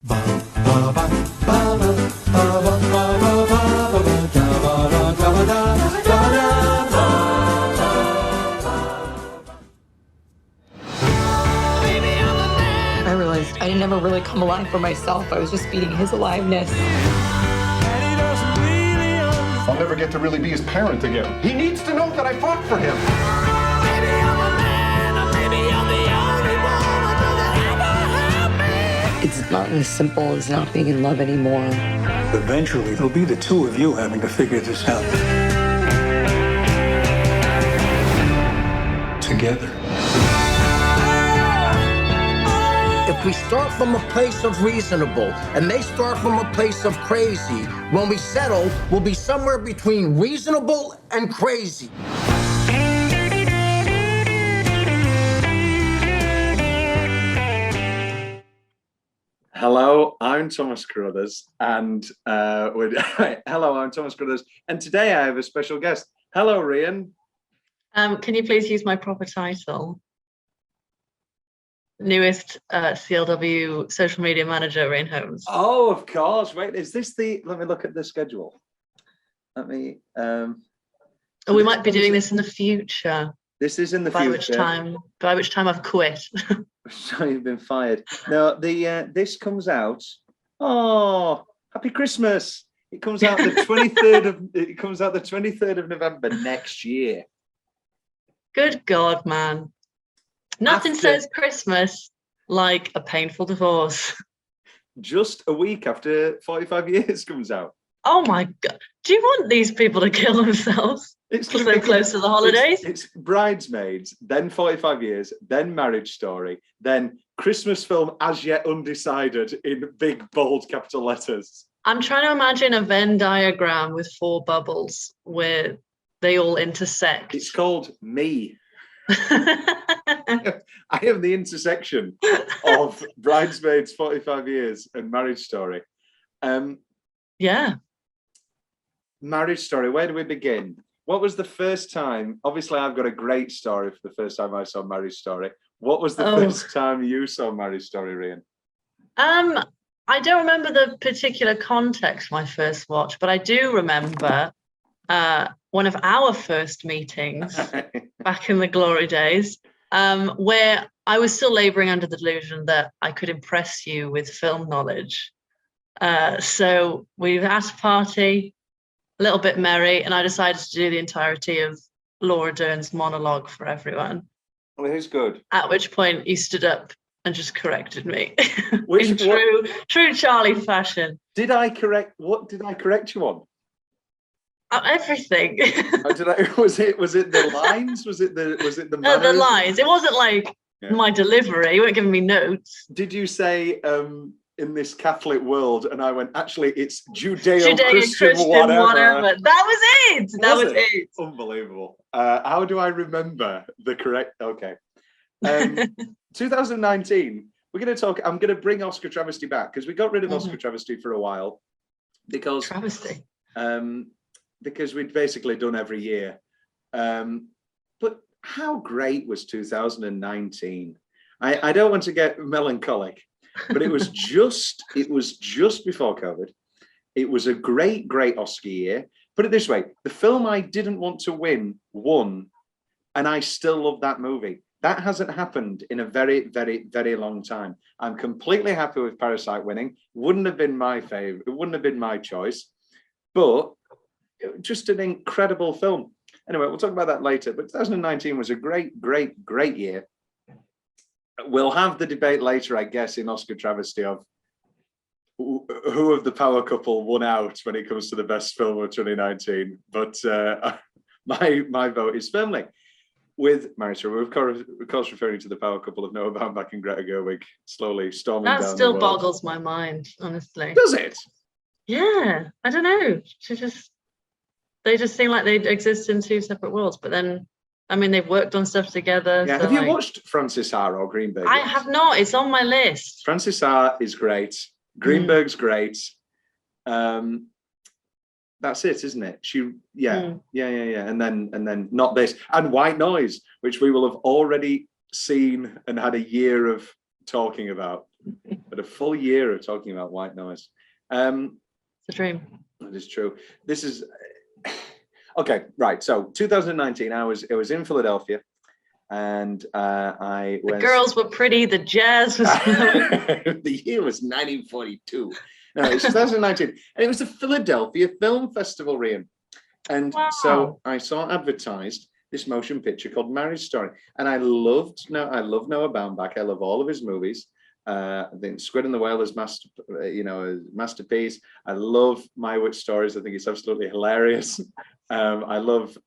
I realized I didn't ever really come alive for myself. I was just feeding his aliveness. I'll never get to really be his parent again. He needs to know that I fought for him. It's not as simple as not being in love anymore. Eventually, it'll be the two of you having to figure this out. Together. If we start from a place of reasonable and they start from a place of crazy, when we settle, we'll be somewhere between reasonable and crazy. Hello, I'm Thomas Carruthers, and hello, I'm Thomas Carruthers, and today I have a special guest. Hello, Rhian. Can you please use my proper title? Newest CLW social media manager, Rhian Holmes. Oh, of course. Wait, is this the? Let me look at the schedule. Let me. We might be doing this in the future. This is in the by future. By which time I've quit. So you've been fired. No, this comes out. Oh, happy Christmas! It comes out the 23rd of. It comes out the 23rd of November next year. Good God, man! Nothing says Christmas like a painful divorce. Just a week after 45 years comes out. Oh my God! Do you want these people to kill themselves? It's so close to the holidays. It's Bridesmaids, then 45 years, then Marriage Story, then Christmas film as yet undecided in big bold capital letters. I'm trying to imagine a Venn diagram with 4 bubbles where they all intersect. It's called me. I am the intersection of Bridesmaids, 45 years, and Marriage Story. Yeah. Marriage Story, where do we begin? What was the first time? Obviously, I've got a great story for the first time I saw Marriage Story. What was the first time you saw Marriage Story, Rhian? I don't remember the particular context my first watch, but I do remember one of our first meetings back in the glory days, where I was still laboring under the delusion that I could impress you with film knowledge. So we were at a party, a little bit merry, and I decided to do the entirety of Laura Dern's monologue for everyone. Well, who's good? At which point you stood up and just corrected me in true Charlie fashion. Did I correct? What did I correct you on? Everything. Was it the lines? Was it the the lines? It wasn't like my delivery. You weren't giving me notes. Did you say in this Catholic world? And I went, actually, it's Judeo-Christian whatever. That was it. That was it. Unbelievable. How do I remember the correct? Okay. 2019. We're going to talk. I'm going to bring Oscar Travesty back because we got rid of Oscar Travesty for a while because Travesty. Because we'd basically done every year. But how great was 2019? I don't want to get melancholic, but it was just before COVID. It was a great Oscar year. Put it this way, the film I didn't want to win won, and I still love that movie. That hasn't happened in a very, very, very long time. I'm completely happy with Parasite winning. Wouldn't have been my favorite. It wouldn't have been my choice, but just an incredible film. Anyway, we'll talk about that later. But 2019 was a great year. We'll have the debate later, I guess, in Oscar Travesty of who of the power couple won out when it comes to the best film of 2019. But my vote is firmly with Marriage Story. We're of course referring to the power couple of Noah Baumbach and Greta Gerwig slowly storming down. That still boggles my mind, honestly. Does it? Yeah, I don't know. They just seem like they exist in 2 separate worlds. But then, I mean, they've worked on stuff together. Yeah. So Have you watched Frances Ha or Greenberg? I have not. It's on my list. Frances Ha is great. Greenberg's great. That's it, isn't it? Yeah. And then Not This and White Noise, which we will have already seen and had a year of talking about. But a full year of talking about white noise. It's a dream. That is true. This is okay, right. So 2019, it was in Philadelphia, and I The was girls were pretty, the jazz was the year was 1942. No, it's 2019, and it was the Philadelphia Film Festival, Rhian. And so I saw advertised this motion picture called Marriage Story, and I love Noah Baumbach. I love all of his movies. I think Squid and the Whale is a masterpiece. I love My Witch Stories. I think it's absolutely hilarious. I love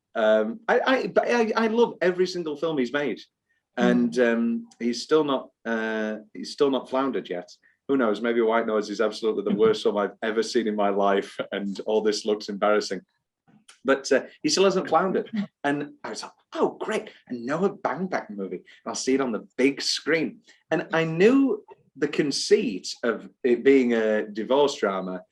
every single film he's made, and he's still not floundered yet. Who knows? Maybe White Noise is absolutely the worst film I've ever seen in my life, and all this looks embarrassing. But he still hasn't floundered. And I was like, oh, great. A Noah Baumbach movie. I'll see it on the big screen. And I knew the conceit of it being a divorce drama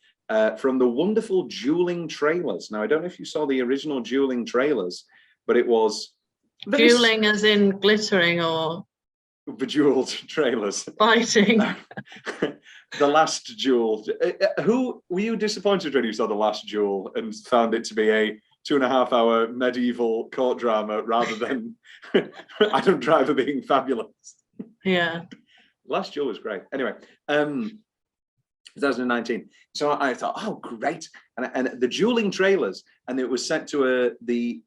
from the wonderful dueling trailers. Now, I don't know if you saw the original dueling trailers, but it was... dueling as in glittering or... bejeweled trailers. Fighting. The Last Duel. Who were you disappointed when you saw The Last Duel and found it to be a 2.5-hour medieval court drama rather than Adam Driver being fabulous? Yeah. Last Duel was great. Anyway, 2019. So I thought, oh, great. And the dueling trailers, and it was set to the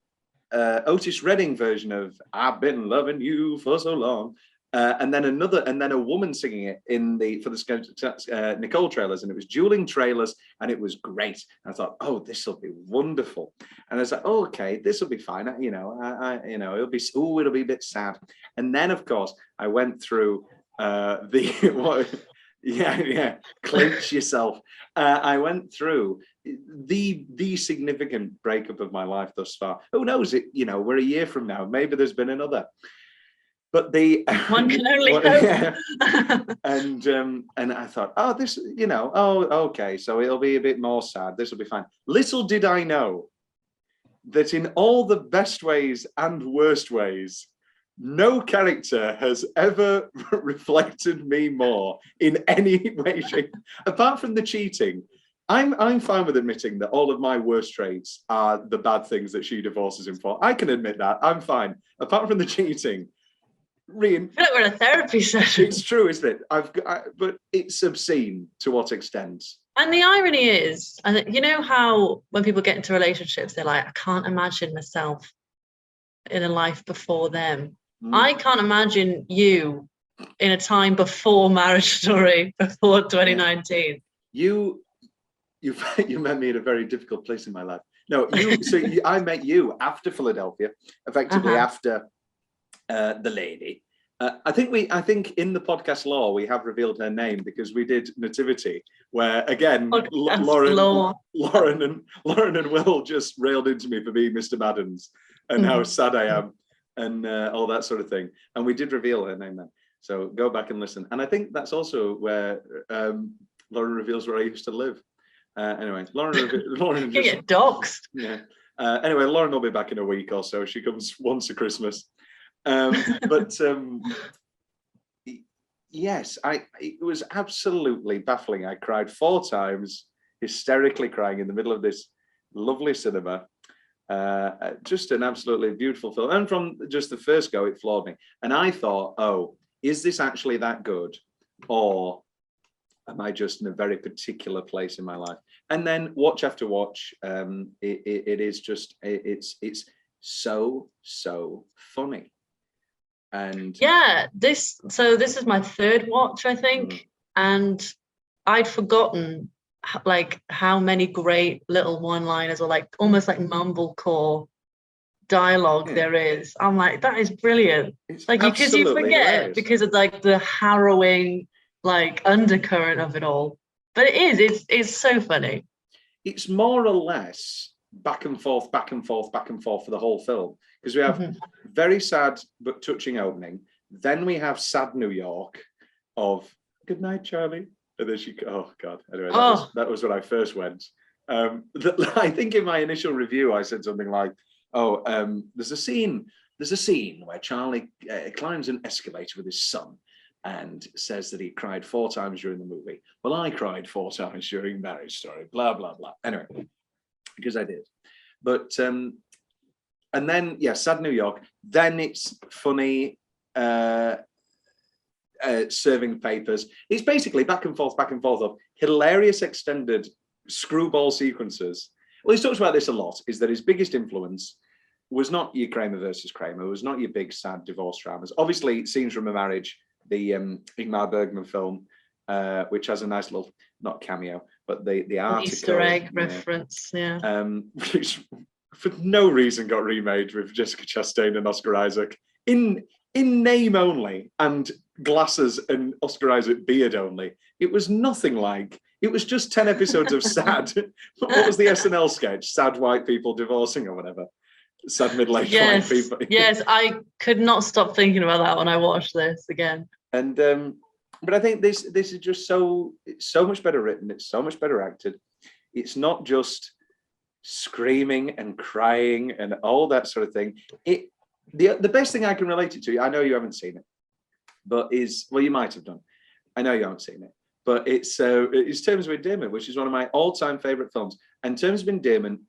Otis Redding version of I've Been Loving You for So Long. And then a woman singing it for the Nicole trailers, and it was dueling trailers, and it was great. And I thought, oh, this will be wonderful. And I was like, oh, okay, this will be fine. It'll be a bit sad. And then, of course, I went through clench yourself. I went through the significant breakup of my life thus far. Who knows? We're a year from now. Maybe there's been another. But one can only hope. Yeah. And I thought, oh, this, okay, so it'll be a bit more sad. This will be fine. Little did I know that in all the best ways and worst ways, no character has ever reflected me more in any way, shape, apart from the cheating. I'm fine with admitting that all of my worst traits are the bad things that she divorces him for. I can admit that. I'm fine. Apart from the cheating. Rhian, I feel like we're in a therapy session. It's true, isn't it? But it's obscene to what extent? And the irony is, and you know how when people get into relationships, they're like, I can't imagine myself in a life before them. I can't imagine you in a time before Marriage Story, before 2019. You met me at a very difficult place in my life. No, I met you after Philadelphia, effectively after the lady. I think in the podcast lore we have revealed her name because we did Nativity, where again Lauren and Will just railed into me for being Mr. Maddens and how sad I am and all that sort of thing. And we did reveal her name then. So go back and listen. And I think that's also where Lauren reveals where I used to live. Anyway, Lauren just get doxed. Yeah. Anyway, Lauren will be back in a week or so. She comes once a Christmas. Yes, it was absolutely baffling. I cried 4 times, hysterically crying in the middle of this lovely cinema. Just an absolutely beautiful film. And from just the first go, it floored me. And I thought, oh, is this actually that good? Or am I just in a very particular place in my life? And then watch after watch, it's so funny. And yeah, this is my 3rd watch, I think, and I'd forgotten how many great little one-liners or almost like mumblecore dialogue there is. I'm like, that is brilliant. It's because you forget hilarious. Because of the harrowing undercurrent of it all. But it's so funny. It's more or less back and forth for the whole film, because we have very sad but touching opening. Then we have sad New York of good night, Charlie. And then oh God. Anyway, that was when I first went. I think in my initial review, I said something like, there's a scene where Charlie climbs an escalator with his son and says that he cried 4 times during the movie. Well, I cried 4 times during Marriage Story, blah, blah, blah. Anyway, because I did. But, and then, yeah, Sad New York. Then it's funny, serving papers. It's basically back and forth of hilarious extended screwball sequences. Well, he's talked about this a lot, is that his biggest influence was not your Kramer versus Kramer, was not your big sad divorce dramas. Obviously, Scenes from a Marriage, the Ingmar Bergman film, which has a nice little, not cameo, but the article. Easter egg reference, yeah. Which for no reason got remade with Jessica Chastain and Oscar Isaac in name only, and glasses and Oscar Isaac beard only. It was nothing like. It was just 10 episodes of sad. What was the SNL sketch? Sad white people divorcing or whatever. Sad middle-aged white people. Yes, I could not stop thinking about that when I watched this again. And but I think this is just it's so much better written. It's so much better acted. It's not just screaming and crying and all that sort of thing. The best thing I can relate it to, I know you haven't seen it, but you might have done. I know you haven't seen it, but it's Terms of Endearment, which is one of my all-time favorite films. And Terms of Endearment,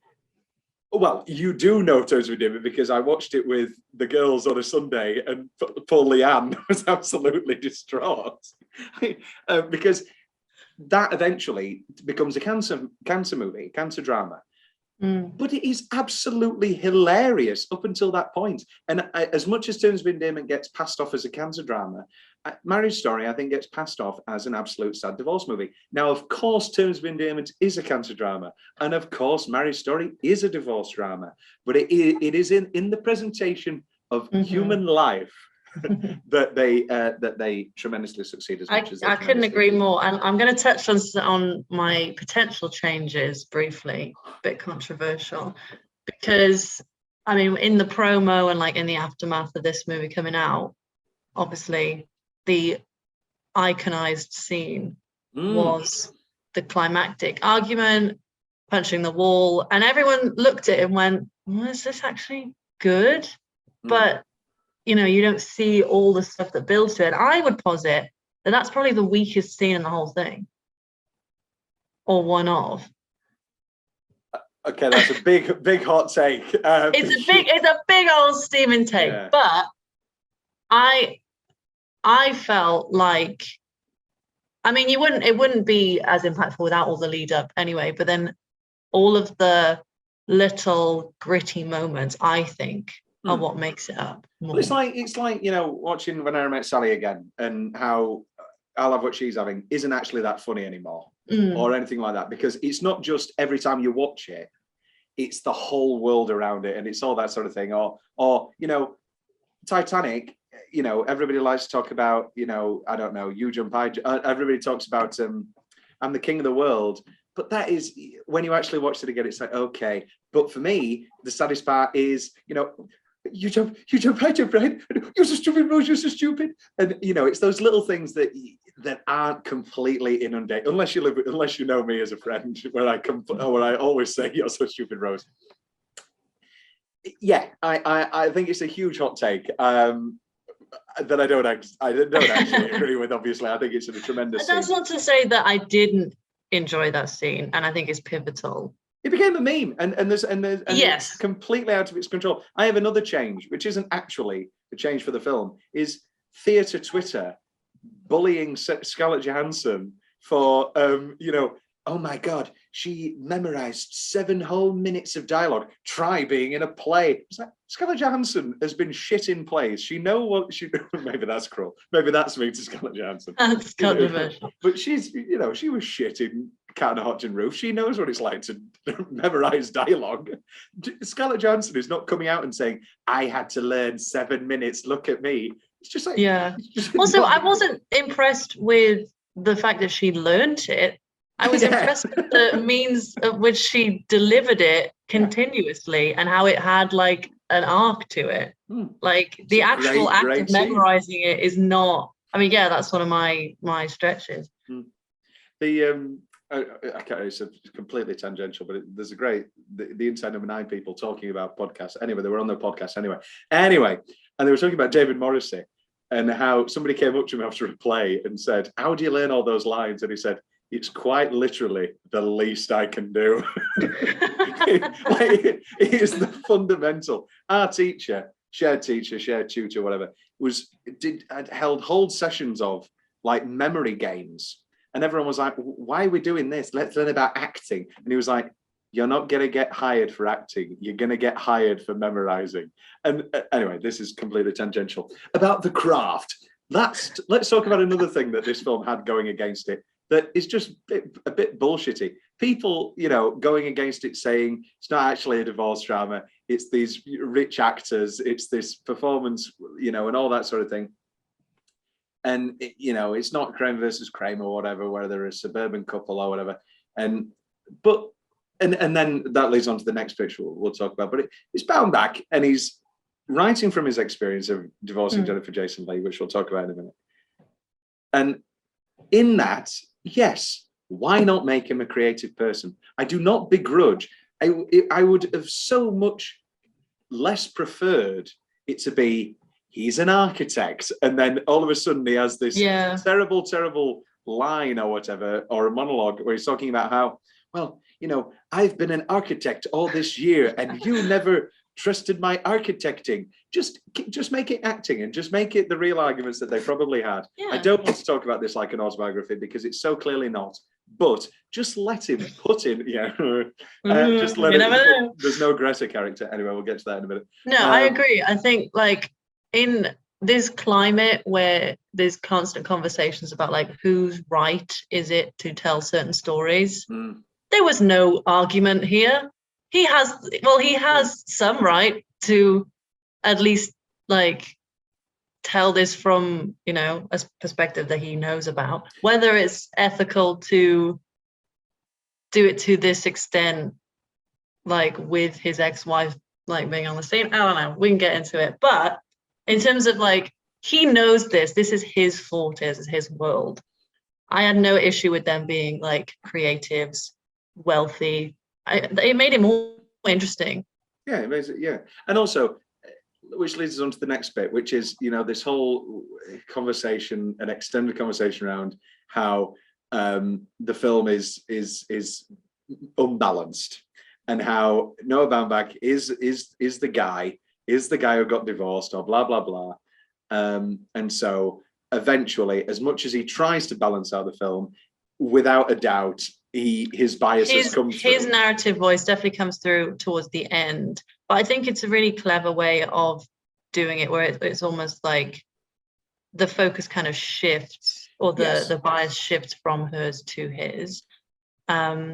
well, you do know Terms of Endearment because I watched it with the girls on a Sunday, and poor Leanne was absolutely distraught because that eventually becomes a cancer movie, cancer drama. But it is absolutely hilarious up until that point. And as much as Terms of Endearment gets passed off as a cancer drama, Marriage Story, I think, gets passed off as an absolute sad divorce movie. Now, of course, Terms of Endearment is a cancer drama. And of course, Marriage Story is a divorce drama. But it is in the presentation of human life that they tremendously succeed as much as they I couldn't agree more. And I'm going to touch on my potential changes briefly, a bit controversial, because I mean, in the promo and like in the aftermath of this movie coming out, obviously the iconized scene was the climactic argument, punching the wall, and everyone looked at it and went, well, is this actually good? But you know, you don't see all the stuff that builds to it. I would posit that that's probably the weakest scene in the whole thing, or one of. Okay, that's a big hot take. It's a big old steaming take. Yeah. But I felt like, I mean, it wouldn't be as impactful without all the lead up anyway. But then all of the little gritty moments, I think, are what makes it up more. Well, it's like you know, watching When I Met Sally again, and how I'll Have What She's Having isn't actually that funny anymore, or anything like that, because it's not just every time you watch it, it's the whole world around it, and it's all that sort of thing. Or you know, Titanic. You know, everybody likes to talk about, you know, I don't know, you jump, everybody talks about I'm the king of the world. But that is, when you actually watch it again, it's like, okay. But for me, the saddest part is, you know, you jump, I jump, right? You're so stupid, Rose, you're so stupid. And, you know, it's those little things that aren't completely inundated, unless you know me as a friend, where I always say, you're so stupid, Rose. Yeah, I think it's a huge hot take. That I don't actually agree with. Obviously, I think it's a tremendous. That's not to say that I didn't enjoy that scene, and I think it's pivotal. It became a meme, and it's completely out of its control. I have another change, which isn't actually a change for the film, is theatre Twitter bullying Scarlett Johansson for you know, oh my God, she memorized 7 whole minutes of dialogue. Try being in a play. It's like, Scarlett Johansson has been shit in plays. She know what she. Maybe that's cruel. Maybe that's me to Scarlett Johansson. That's controversial. But she's, you know, she was shit in Cat on a Hot Tin Roof. She knows what it's like to memorize dialogue. Scarlett Johansson is not coming out and saying, "I had to learn 7 minutes. Look at me." It's just like, yeah. Also, I wasn't impressed with the fact that she learned it. I was impressed with the means of which she delivered it continuously and how it had like an arc to it. Like the actual act of memorizing it is not. I mean, yeah, that's one of my stretches. The it's completely tangential, but there's a great the Inside Number 9 people talking about podcasts. Anyway, they were on their podcast anyway, and they were talking about David Morrissey. and how somebody came up to him after a play and said, "How do you learn all those lines?" And he said, "It's quite literally the least I can do." Like, it is the fundamental. Our teacher, shared tutor, whatever, had held whole sessions of like memory games, and everyone was like, "Why are we doing this? Let's learn about acting." And he was like, "You're not going to get hired for acting. You're going to get hired for memorizing." And anyway, this is completely tangential. About the craft. Let's talk about another thing that this film had going against it that is just a bit bullshitty. People, going against it, saying it's not actually a divorce drama. It's these rich actors. It's this performance, and all that sort of thing. And, it's not Kramer versus Kramer or whatever, where they're a suburban couple or whatever. And then that leads on to the next picture we'll talk about. But it's Baumbach, and he's writing from his experience of divorcing Jennifer Jason Leigh, which we'll talk about in a minute. And in that, yes, why not make him a creative person? I do not begrudge. I would have so much less preferred it to be he's an architect, and then all of a sudden he has this terrible line or whatever, or a monologue where he's talking about how, well, I've been an architect all this year and you never trusted my architecting. Just make it acting, and just make it the real arguments that they probably had. Yeah. I don't want to talk about this like an autobiography because it's so clearly not, but just let him put in, just let him, there's no Greta character. Anyway, we'll get to that in a minute. No, I agree. I think like in this climate where there's constant conversations about like whose right is it to tell certain stories, there was no argument here. He has some right to at least like tell this from, a perspective that he knows about. Whether it's ethical to do it to this extent, like with his ex-wife, like being on the scene, I don't know, we can get into it. But in terms of like, he knows this is his forte, this is his world. I had no issue with them being like creatives, wealthy. It made him more interesting. Yeah, it makes it, yeah. And also, which leads us on to the next bit, which is, this whole conversation, an extended conversation around how the film is unbalanced, and how Noah Baumbach is the guy who got divorced, or blah blah blah. And so eventually, as much as he tries to balance out the film, without a doubt, his biases come through. His narrative voice definitely comes through towards the end. But I think it's a really clever way of doing it, where it's almost like the focus kind of shifts, or the bias shifts from hers to his. I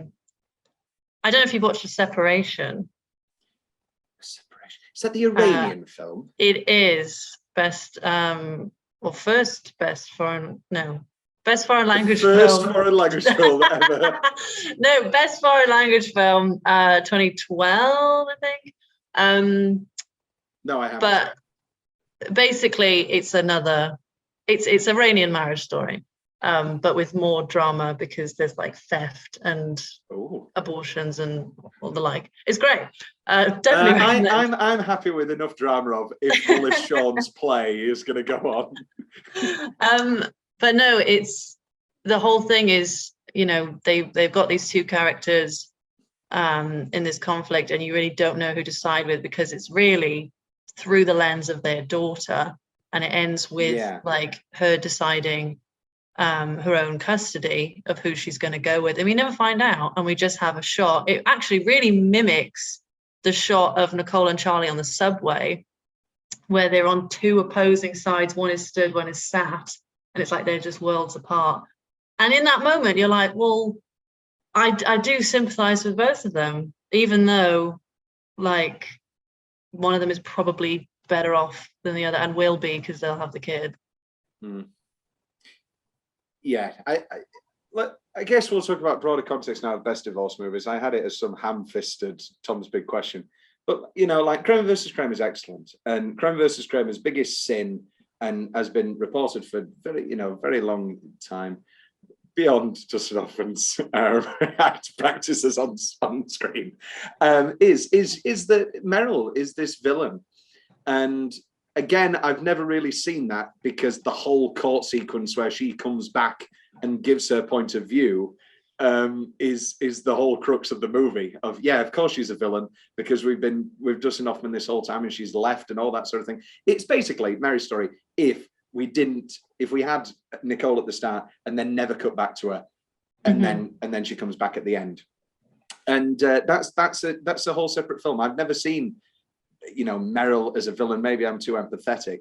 don't know if you've watched The Separation. Is that the Iranian film? It is best foreign language film. First foreign language film ever. No, best foreign language film, 2012, I think. No, I haven't. But basically, it's Iranian marriage story, but with more drama, because there's like theft and abortions and all the like. It's great. Definitely. I'm happy with enough drama of if Willis Shawn's play is going to go on. But no, it's the whole thing is, they've got these two characters in this conflict, and you really don't know who to side with, because it's really through the lens of their daughter, and it ends with like her deciding her own custody of who she's going to go with, and we never find out, and we just have a shot. It actually really mimics the shot of Nicole and Charlie on the subway, where they're on two opposing sides. One is stood, one is sat, and it's like they're just worlds apart. And in that moment, you're like, well, I do sympathize with both of them, even though like one of them is probably better off than the other, and will be, because they'll have the kid. Yeah, I guess we'll talk about broader context now of best divorce movies. I had it as some ham-fisted Tom's big question, but like Kramer versus Kramer is excellent, and Kramer versus Kramer's biggest sin, and has been reported for very long time, beyond Dustin Hoffman's act practices on screen, is that Meryl is this villain, and again, I've never really seen that, because the whole court sequence where she comes back and gives her point of view is the whole crux of the movie. Of of course she's a villain, because we've with Dustin Hoffman this whole time and she's left and all that sort of thing. It's basically Marriage Story if we had Nicole at the start and then never cut back to her, and then she comes back at the end. And that's a whole separate film. I've never seen, Meryl as a villain. Maybe I'm too empathetic.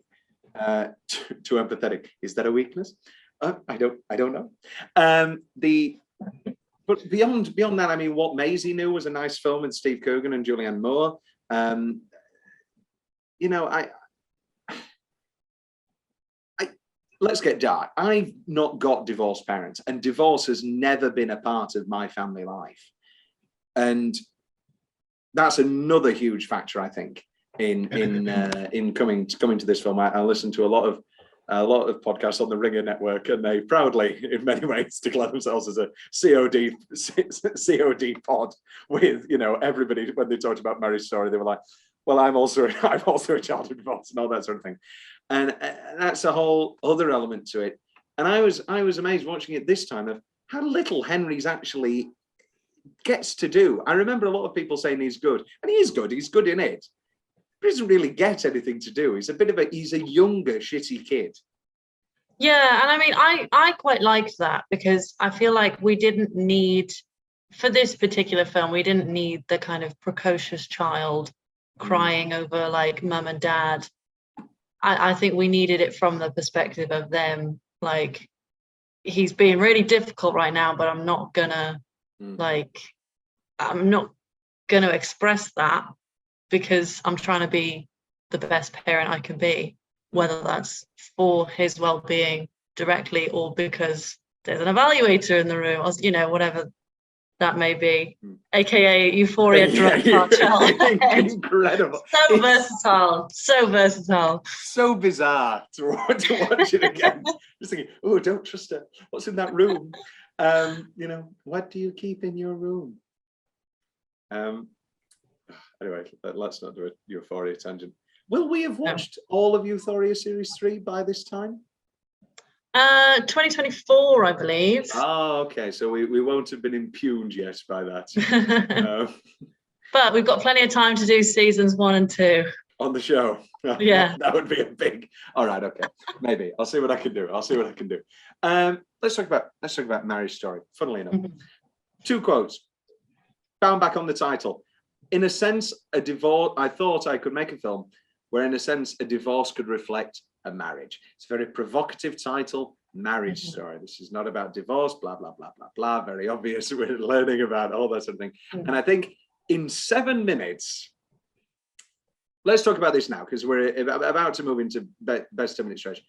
Too empathetic. Is that a weakness? I don't know. But beyond that, I mean, What Maisie Knew was a nice film with Steve Coogan and Julianne Moore. Let's get dark. I've not got divorced parents, and divorce has never been a part of my family life. And that's another huge factor, I think, in coming to this film. I listen to a lot of podcasts on the Ringer Network, and they proudly, in many ways, declare themselves as a COD pod. With everybody, when they talked about Marriage Story, they were like, "Well, I'm also a child of divorce," and all that sort of thing. And that's a whole other element to it. And I was amazed watching it this time of how little Henry's actually gets to do. I remember a lot of people saying he's good, and he is good. He's good in it, but he doesn't really get anything to do. He's a younger shitty kid. Yeah, and I mean, I quite liked that, because I feel like we didn't need, for this particular film, we didn't need the kind of precocious child crying over like mum and dad. I think we needed it from the perspective of them, like, he's being really difficult right now, but I'm not gonna express that, because I'm trying to be the best parent I can be, whether that's for his well-being directly or because there's an evaluator in the room, or whatever that may be, aka Euphoria drug cartel. Incredible. So versatile. So bizarre to watch it again. Just thinking, oh, don't trust her. What's in that room? What do you keep in your room? Anyway, let's not do a Euphoria tangent. Will we have watched all of Euphoria Series 3 by this time? 2024, I believe. Oh, okay. So we won't have been impugned yet by that. But we've got plenty of time to do seasons 1 and 2 on the show. Yeah, that would be a big. All right, okay. Maybe I'll see what I can do. Let's talk about Marriage Story. Funnily enough, 2 quotes. Baumbach on the title. In a sense, a divorce. I thought I could make a film where, in a sense, a divorce could reflect a marriage. It's a very provocative title, Marriage Story. This is not about divorce, blah, blah, blah, blah, blah. Very obvious. We're learning about all that sort of thing. And I think in 7 minutes, let's talk about this now, because we're about to move into best 7-minute stretch.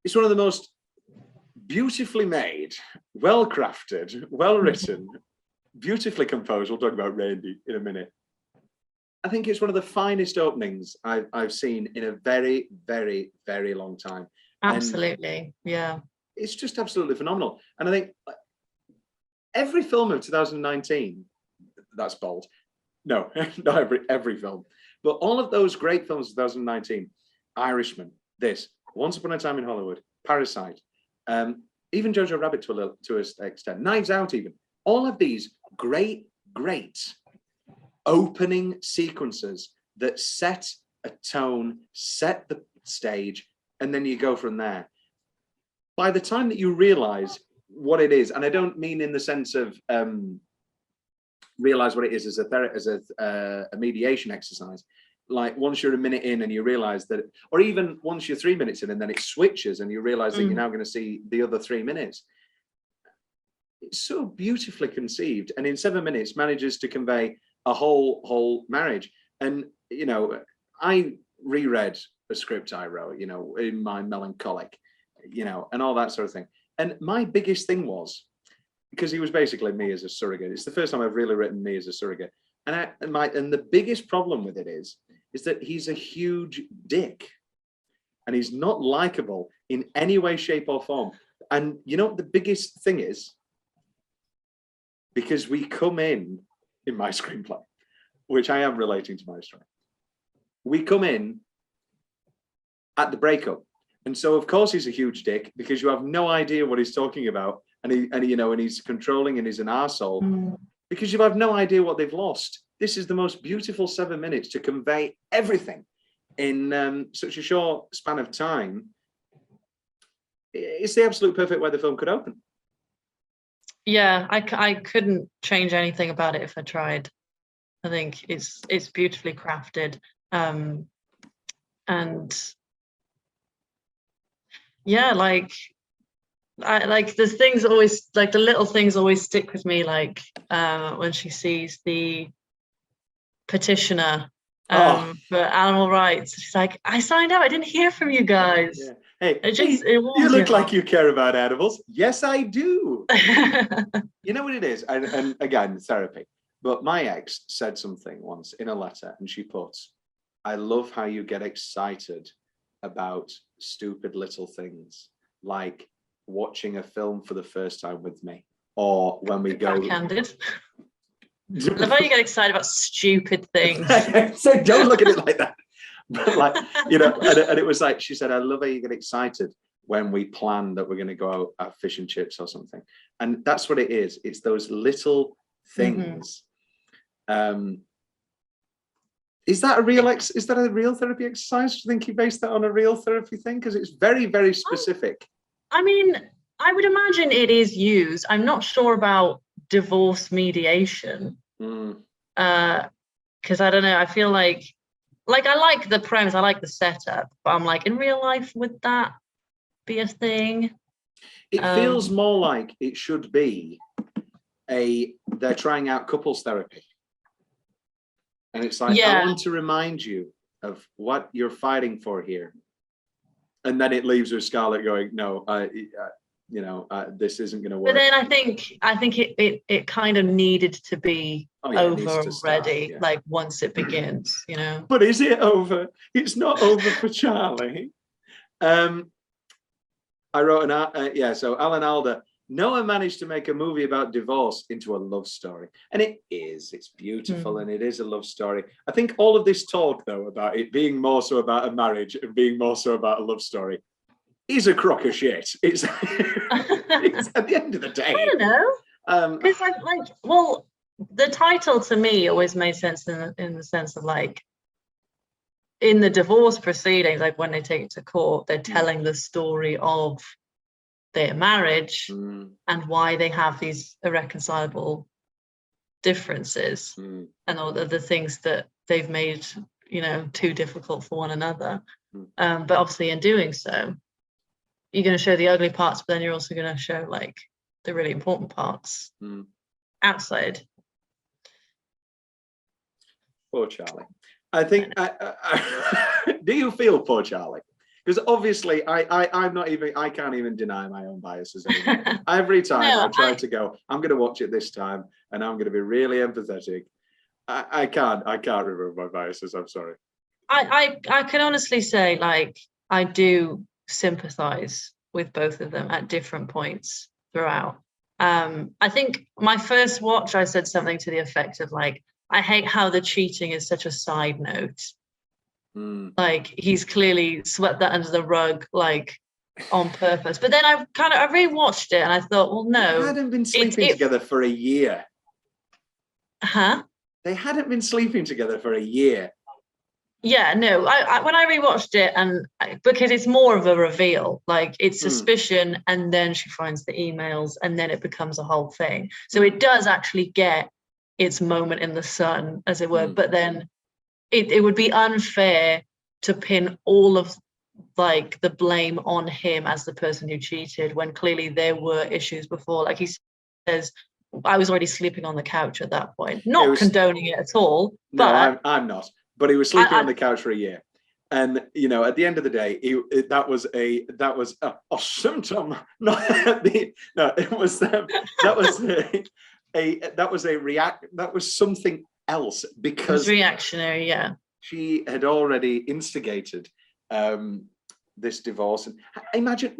It's one of the most beautifully made, well-crafted, well-written, beautifully composed. We'll talk about Randy in a minute. I think it's one of the finest openings I've seen in a very, very, very long time. Absolutely, yeah. It's just absolutely phenomenal. And I think every film of 2019, that's bold. No, not every film, but all of those great films of 2019, Irishman, this, Once Upon a Time in Hollywood, Parasite, even Jojo Rabbit to an extent, Knives Out even, all of these great opening sequences that set a tone, set the stage, and then you go from there. By the time that you realize what it is, and I don't mean in the sense of realize what it is as a mediation exercise, like once you're a minute in and you realize that, or even once you're 3 minutes in and then it switches and you realize that you're now going to see the other 3 minutes. It's so beautifully conceived, and in 7 minutes manages to convey a whole marriage. And I reread a script I wrote, in my melancholic, and all that sort of thing. And my biggest thing was, because he was basically me as a surrogate. It's the first time I've really written me as a surrogate. And the biggest problem with it is that he's a huge dick, and he's not likable in any way, shape, or form. And the biggest thing is, because we come in my screenplay, which I am relating to my story, we come in at the breakup. And so, of course, he's a huge dick because you have no idea what he's talking about. And he's controlling and he's an arsehole because you have no idea what they've lost. This is the most beautiful 7 minutes to convey everything in such a short span of time. It's the absolute perfect way the film could open. Yeah, I couldn't change anything about it if I tried. I think it's beautifully crafted. And yeah, like the things always, like the little things always stick with me, like when she sees the petitioner for animal rights. She's like, I signed up, I didn't hear from you guys. Yeah. Hey, you look like you care about animals. Yes, I do. You know what it is? And again, therapy. But my ex said something once in a letter, and she put, I love how you get excited about stupid little things, like watching a film for the first time with me, or when we go... Backhanded. I love how you get excited about stupid things. So don't look at it like that. But like, and it was like, she said, I love how you get excited when we plan that we're going to go out have fish and chips or something. And that's what it is. It's those little things. Is that a real therapy exercise? Do you think you based that on a real therapy thing? Because it's very, very specific. I mean, I would imagine it is used. I'm not sure about divorce mediation. Because I don't know. I feel like I like the premise, I like the setup, but I'm like, in real life, would that be a thing? It feels more like it should be they're trying out couples therapy. And it's like, I want to remind you of what you're fighting for here. And then it leaves with Scarlett going, no, this isn't going to work. But then I think it kind of needed to be over already, like once it begins, But is it over? It's not over for Charlie. I wrote so Alan Alda, Noah managed to make a movie about divorce into a love story. And it's beautiful and it is a love story. I think all of this talk, though, about it being more so about a marriage and being more so about a love story is a crock of shit. It's at the end of the day. I don't know. Because the title to me always made sense in the sense of like, in the divorce proceedings, like when they take it to court, they're telling the story of their marriage and why they have these irreconcilable differences and all the things that they've made, too difficult for one another. But obviously in doing so, you're going to show the ugly parts, but then you're also going to show like the really important parts outside. Poor Charlie. I think, do you feel poor Charlie? Because obviously I can't even deny my own biases anymore. Every time I try to go, I'm going to watch it this time and I'm going to be really empathetic. I can't remove my biases. I'm sorry. I can honestly say, like, I do sympathize with both of them at different points throughout. I think my first watch, I said something to the effect of like, I hate how the cheating is such a side note. Like he's clearly swept that under the rug, like on purpose. But then I rewatched it and I thought, well, no, they hadn't been sleeping together for a year. Huh? They hadn't been sleeping together for a year. Yeah, no. I when I rewatched it, because it's more of a reveal, like it's suspicion, and then she finds the emails, and then it becomes a whole thing. So it does actually get its moment in the sun, as it were. But then it would be unfair to pin all of like the blame on him as the person who cheated when clearly there were issues before. Like he says, I was already sleeping on the couch at that point, not condoning it at all. But no, I'm not. But he was sleeping on the couch for a year, and at the end of the day, that was a symptom. That was something else because it was reactionary. Yeah, she had already instigated this divorce, and imagine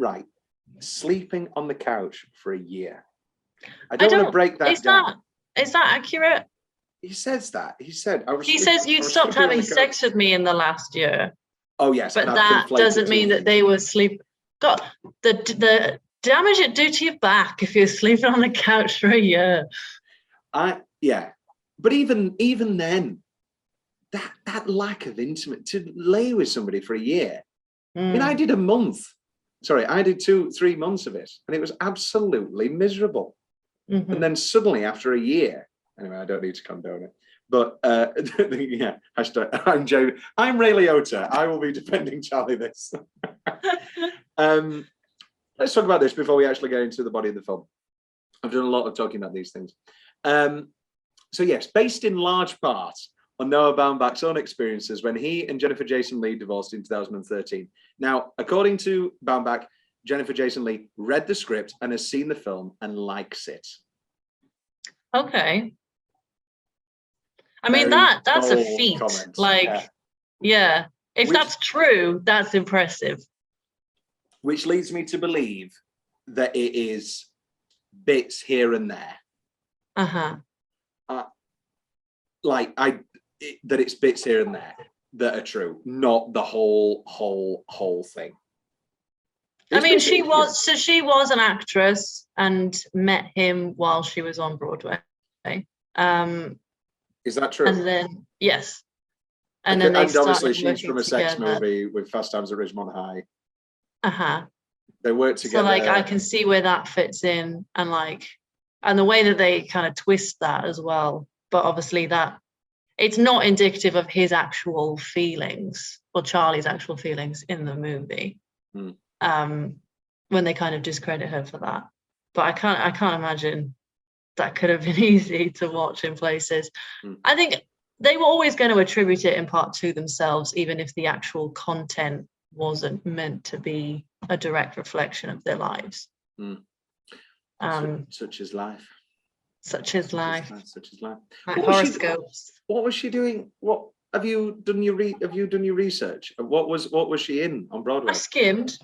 sleeping on the couch for a year. I don't want to break that down. Is that accurate? He says that. He said, he says you stopped having sex with me in the last year. Oh yes, But and I've that conflated doesn't two mean that things. they were sleep. God, the damage it do to your back if you're sleeping on the couch for a year. Yeah, but even then, that lack of intimate to lay with somebody for a year. I mean, I did a month. Sorry, I did 2-3 months of it, and it was absolutely miserable. And then suddenly, after a year, anyway, I don't need to condone it. But yeah, hashtag, I'm Ray Liotta. I will be defending Charlie this. Let's talk about this before we actually get into the body of the film. I've done a lot of talking about these things. So yes, based in large part on Noah Baumbach's own experiences when he and Jennifer Jason Leigh divorced in 2013. Now, according to Baumbach, Jennifer Jason Leigh read the script and has seen the film and likes it. Okay. I mean, Very that's a bold feat. comment. Like, yeah. If that's true, that's impressive. Which leads me to believe that it is bits here and there. That it's bits here and there that are true, not the whole thing. I mean, she was an actress and met him while she was on Broadway. Is that true? And then yes, and then they obviously started she's from a sex movie with Fast Times at Ridgemont High. They work together. So like I can see where that fits in, and the way that they kind of twist that as well. But obviously that it's not indicative of his actual feelings or Charlie's actual feelings in the movie. When they kind of discredit her for that. But I can't imagine that could have been easy to watch in places. I think they were always going to attribute it in part to themselves, even if the actual content wasn't meant to be a direct reflection of their lives. Such is life. Such is life. Such is life. Like horoscopes. What was she doing? What have you done your research? What was she in on Broadway? I skimmed.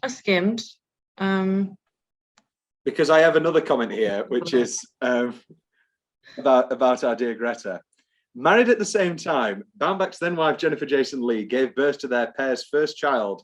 Because I have another comment here, which is about our dear Greta. Married at the same time, Baumbach's then wife Jennifer Jason Leigh gave birth to their pair's first child,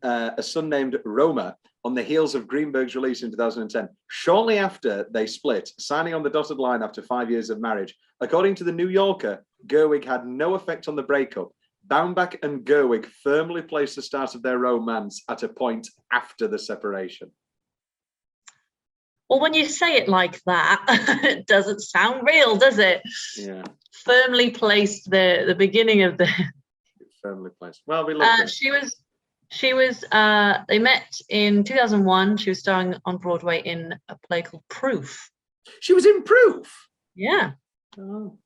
a son named Roma, on the heels of Greenberg's release in 2010. Shortly after they split, signing on the dotted line after 5 years of marriage. According to the New Yorker, Gerwig had no effect on the breakup. Baumbach and Gerwig firmly placed the start of their romance at a point after the separation. Well, when you say it like that, it doesn't sound real, does it? Yeah. Firmly placed the beginning of the. Firmly placed. Well, we love it. She was. They met in 2001. She was starring on Broadway in a play called Proof. She was in Proof. Yeah. Oh.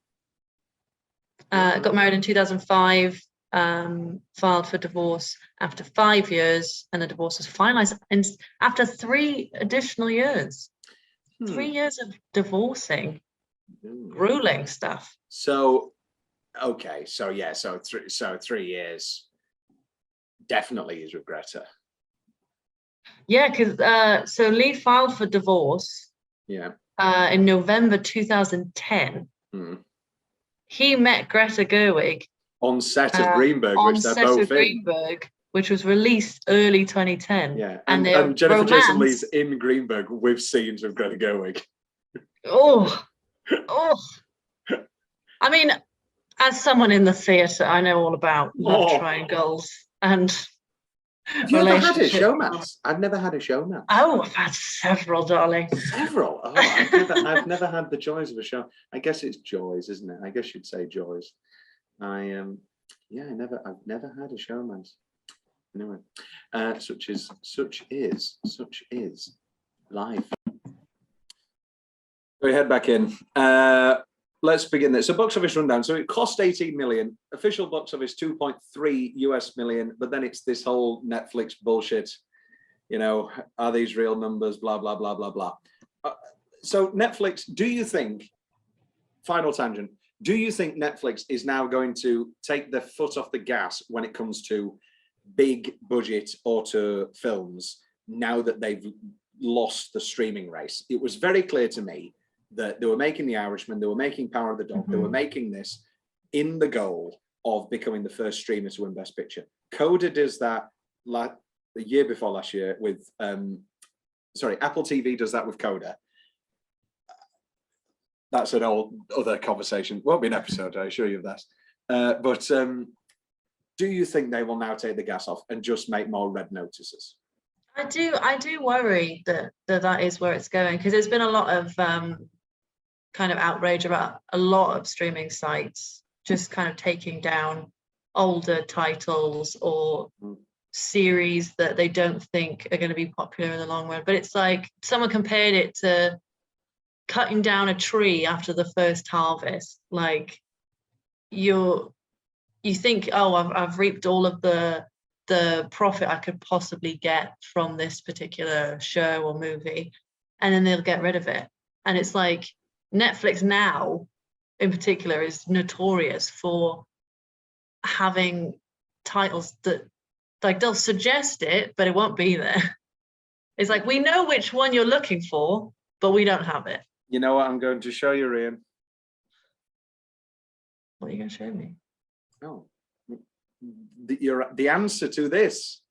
Got married in 2005. Filed for divorce after 5 years, and the divorce was finalized after 3 additional years. 3 years of divorcing. Grueling stuff. So, okay, so yeah, so 3 years definitely is with Greta. Yeah, because so Leigh filed for divorce. Yeah. In November 2010. He met Greta Gerwig on set of Greenberg, Greenberg, which was released early 2010. Yeah, and Jennifer Jason Leigh's in Greenberg with scenes of Greta Gerwig. Oh. I mean, as someone in the theatre, I know all about love triangles and Have you ever had a showmance? I've never had a showmance. Oh, I've had several, darling. Several? Oh, I've never had the joys of a show. I guess it's joys, isn't it? I guess you'd say joys. I've never had a showmance. Anyway, such is life. We head back in. Let's begin this. So box office rundown. So it cost 18 million. Official box office 2.3 US million. But then it's this whole Netflix bullshit. You know, are these real numbers? Blah blah blah blah blah. So Netflix, do you think? Final tangent. Do you think Netflix is now going to take their foot off the gas when it comes to big budget auteur films now that they've lost the streaming race? It was very clear to me that they were making The Irishman, they were making Power of the Dog, they were making this in the goal of becoming the first streamer to win Best Picture. Coda does that the year before last year with, Apple TV does that with Coda. That's an other conversation. Won't be an episode, I assure you of that. But do you think they will now take the gas off and just make more red notices? I do worry that is where it's going, because there's been a lot of kind of outrage about a lot of streaming sites just kind of taking down older titles or series that they don't think are going to be popular in the long run. But it's like someone compared it to cutting down a tree after the first harvest. Like you think, oh, I've reaped all of the profit I could possibly get from this particular show or movie, and then they'll get rid of it. And it's like Netflix now in particular is notorious for having titles that, like, they'll suggest it but it won't be there. It's like, we know which one you're looking for, but we don't have it. You know what I'm going to show you, Rhian? What are you going to show me? Oh, the answer to this.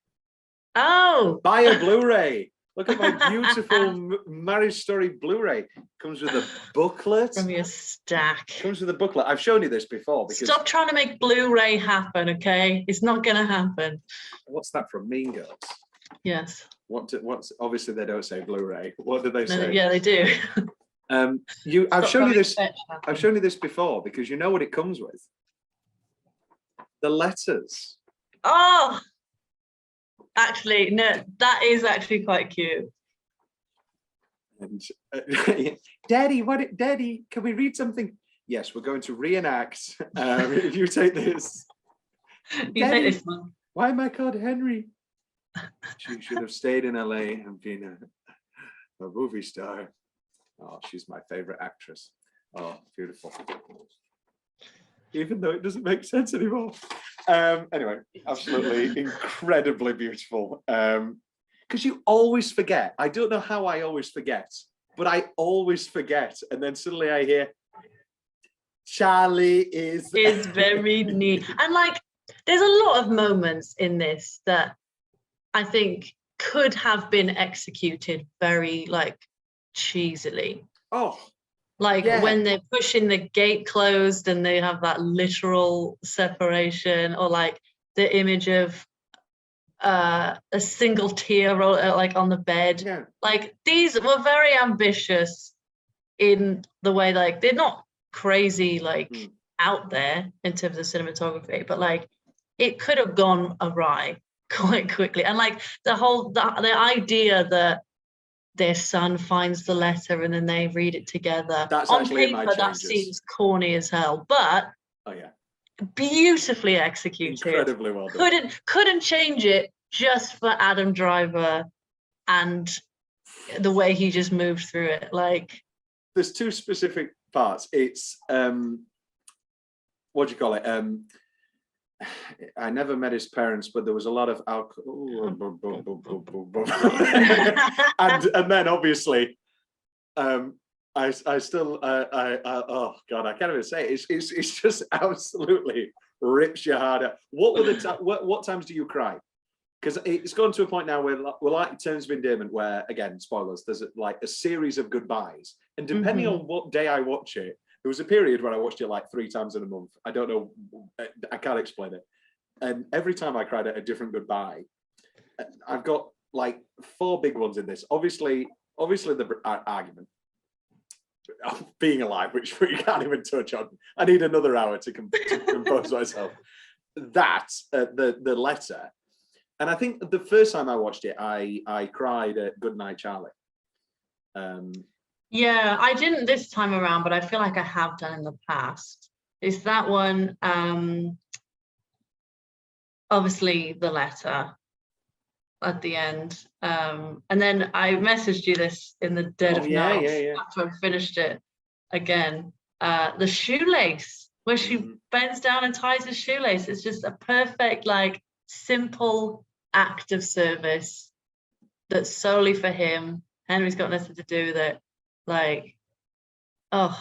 Oh, Buy a Blu-ray. Look at my beautiful Marriage Story Blu-ray. Comes with a booklet. from your stack. Comes with a booklet. I've shown you this before. Because Stop trying to make Blu-ray happen, okay? It's not going to happen. What's that from? Mean Girls. Yes. What's obviously they don't say Blu-ray. What do they say? Yeah, they do. I've shown you this. I've shown you this before because you know what it comes with. The letters. Oh, actually, no, that is actually quite cute. And Daddy, Daddy, can we read something? Yes, we're going to reenact. If you take this. You Daddy, take this one. why am I called Henry? She should have stayed in LA and been a movie star. Oh, she's my favorite actress. Oh, beautiful. Even though it doesn't make sense anymore. Anyway, absolutely incredibly beautiful. Because you always forget. I don't know how I always forget, but I always forget. And then suddenly I hear, Charlie is very neat. And like, there's a lot of moments in this that I think could have been executed very like cheesily. Oh, like yeah. When they're pushing the gate closed and they have that literal separation, or like the image of a single tear roll, like on the bed. Yeah. Like these were very ambitious in the way, like they're not crazy like out there in terms of cinematography, but like it could have gone awry quite quickly. And like the idea that their son finds the letter and then they read it together. That's on actually paper, my that changes. seems corny as hell, but Oh yeah, beautifully executed. incredibly well done. Couldn't change it just for Adam Driver and the way he just moved through it. Like, there's two specific parts. It's what do you call it? I never met his parents, but there was a lot of alcohol. and then obviously, I still oh god, I can't even say it. It's just absolutely rips your heart out. What were the what times do you cry? Because it's gone to a point now where we're like terms of endearment, where again, spoilers, there's like a series of goodbyes, and depending on what day I watch it. There was a period where I watched it like 3 times in a month. I don't know, I can't explain it. And every time I cried at a different goodbye. I've got like 4 big ones in this. Obviously the argument of being alive, which we can't even touch on. I need another hour to compose myself. That, the letter. And I think the first time I watched it, I cried at Goodnight Charlie. yeah, I didn't this time around, but I feel like I have done in the past. Is that one, obviously the letter at the end. And then I messaged you this in the dead of night after I finished it again. The shoelace, where she bends down and ties his shoelace. It's just a perfect, like, simple act of service that's solely for him. Henry's got nothing to do with it. Like, oh,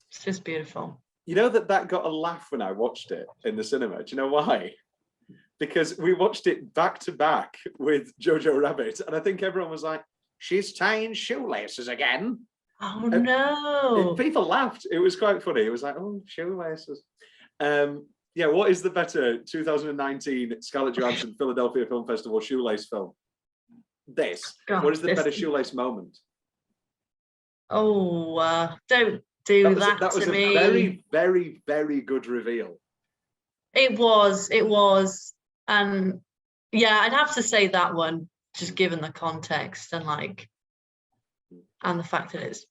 it's just beautiful. You know that got a laugh when I watched it in the cinema. Do you know why? Because we watched it back to back with Jojo Rabbit, and I think everyone was like, "She's tying shoelaces again." Oh no! People laughed. It was quite funny. It was like, "Oh, shoelaces." Yeah. What is the better 2019 Scarlett Johansson Philadelphia Film Festival shoelace film? This. God, what is the this- better shoelace moment? Oh, don't do that That was to a me. very, very, very good reveal. It was, and yeah, I'd have to say that one, just given the context and and the fact that it's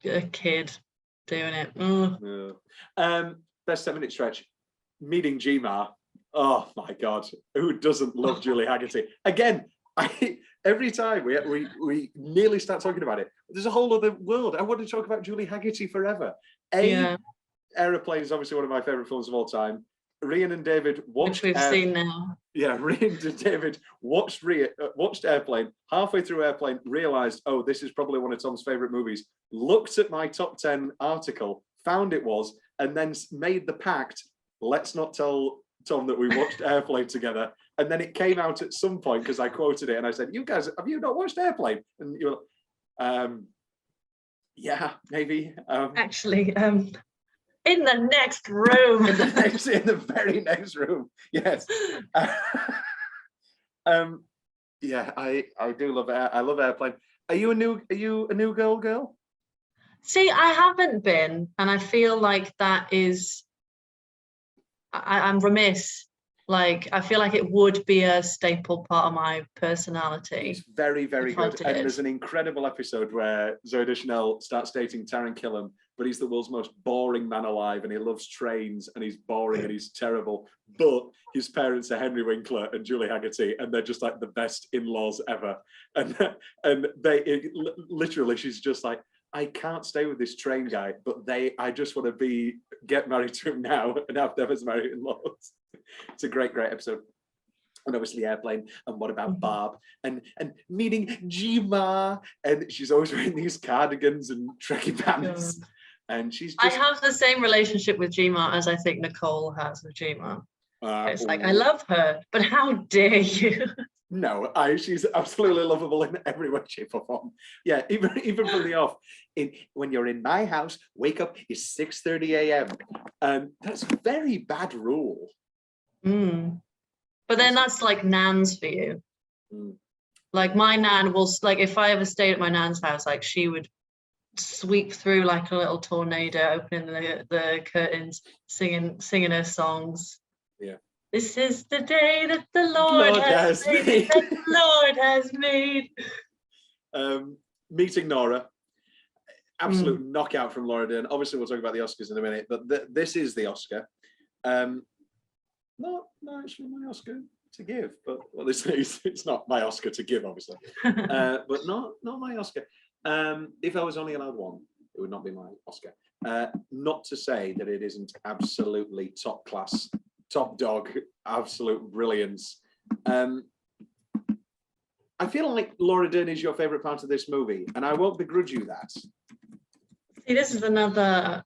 a kid doing it. Yeah. Best 7-minute stretch, meeting G-Ma. Oh my God, who doesn't love Julie Haggerty? Again, every time we nearly start talking about it, there's a whole other world. I want to talk about Julie Haggerty forever. Aeroplane is obviously one of my favorite films of all time. Rhian and David watched. Which we've seen now. Yeah, Rhian and David watched Airplane. Halfway through Airplane, realized, oh, this is probably one of Tom's favorite movies. Looked at my top 10 article, found it was, and then made the pact. Let's not tell Tom that we watched Airplane together. And then it came out at some point because I quoted it and I said, "You guys, have you not watched Airplane?" And you were, yeah, maybe. Actually, in the next room. in the very next room. Yes. Yeah, I do love it. I love Airplane. Are you a new girl? See, I haven't been, and I feel like that is. I'm remiss. I feel like it would be a staple part of my personality. It's very, very if I good. did. And there's an incredible episode where Zooey Deschanel starts dating Taron Killam, but he's the world's most boring man alive, and he loves trains, and he's boring and he's terrible. But his parents are Henry Winkler and Julie Haggerty, and they're just like the best in-laws ever. And literally, she's just like, I can't stay with this train guy, but I just want to get married to him now and have them as married in-laws. It's a great episode. And obviously Airplane, and what about Barb, and meeting G-Ma, and she's always wearing these cardigans and trekkie pants, and she's just... I have the same relationship with G-Ma as I think Nicole has with G-Ma. It's like, I love her, but how dare you? No, she's absolutely lovable in every way, shape, or form. Yeah, even from the off. When you're in my house, wake up is 6:30 a.m. That's a very bad rule. But then that's like nans for you. Like my nan will, if I ever stayed at my nan's house, she would sweep through like a little tornado, opening the curtains, singing her songs. Yeah. This is the day that the Lord has made. That the Lord has made. Meeting Nora. Absolute knockout from Laura Dern. Obviously, we'll talk about the Oscars in a minute, but this is the Oscar. Not actually my Oscar to give, but well, it's not my Oscar to give, obviously. But not my Oscar. If I was only allowed one, it would not be my Oscar. Not to say that it isn't absolutely top class, top dog, absolute brilliance. I feel like Laura Dern is your favorite part of this movie, and I won't begrudge you that. See, this is another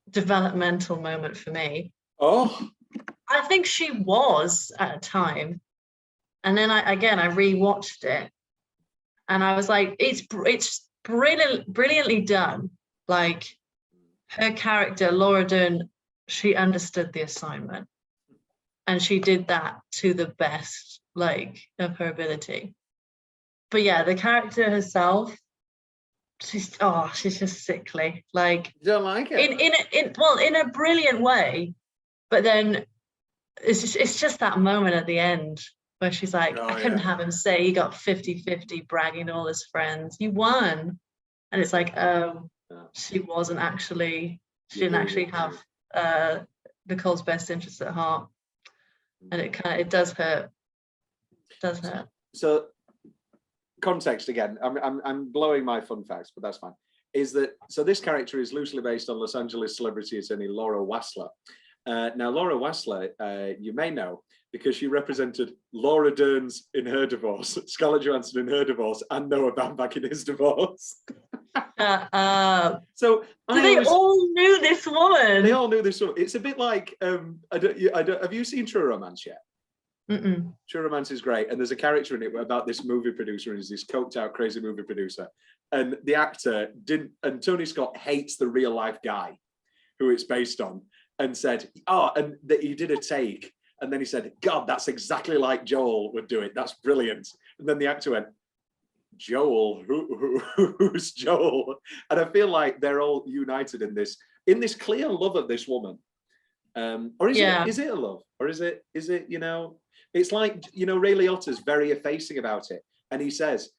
developmental moment for me. Oh, I think she was at a time, and then I rewatched it, and I was like, it's brilliantly done. Like her character, Laura Dern, she understood the assignment, and she did that to the best, of her ability. But yeah, the character herself, she's just sickly. You don't like it? In a brilliant way, but then it's just that moment at the end where she's like, I couldn't have him say he got 50-50 bragging to all his friends. You won. And it's like, she didn't actually have Nicole's best interests at heart. And it does hurt. It does hurt. So context again, I'm blowing my fun facts, but that's fine. So this character is loosely based on Los Angeles celebrity attorney Laura Wassler. Now, Laura Wassler, you may know, because she represented Laura Dern's in her divorce, Scarlett Johansson in her divorvorce, and Noah Baumbach in his divorce. So they all knew this woman. They all knew this woman. It's a bit like have you seen True Romance yet? Mm-mm. True Romance is great, and there's a character in it about this movie producer, and he's this coked out crazy movie producer, and the actor didn't, and Tony Scott hates the real life guy who it's based on, and said, and that he did a take, and then he said, God, that's exactly like Joel would do it. That's brilliant. And then the actor went, Joel, who's Joel? And I feel like they're all united in this clear love of this woman. Or is it a love? Or is it, it's like, Ray Liotta's very effacing about it. And he says,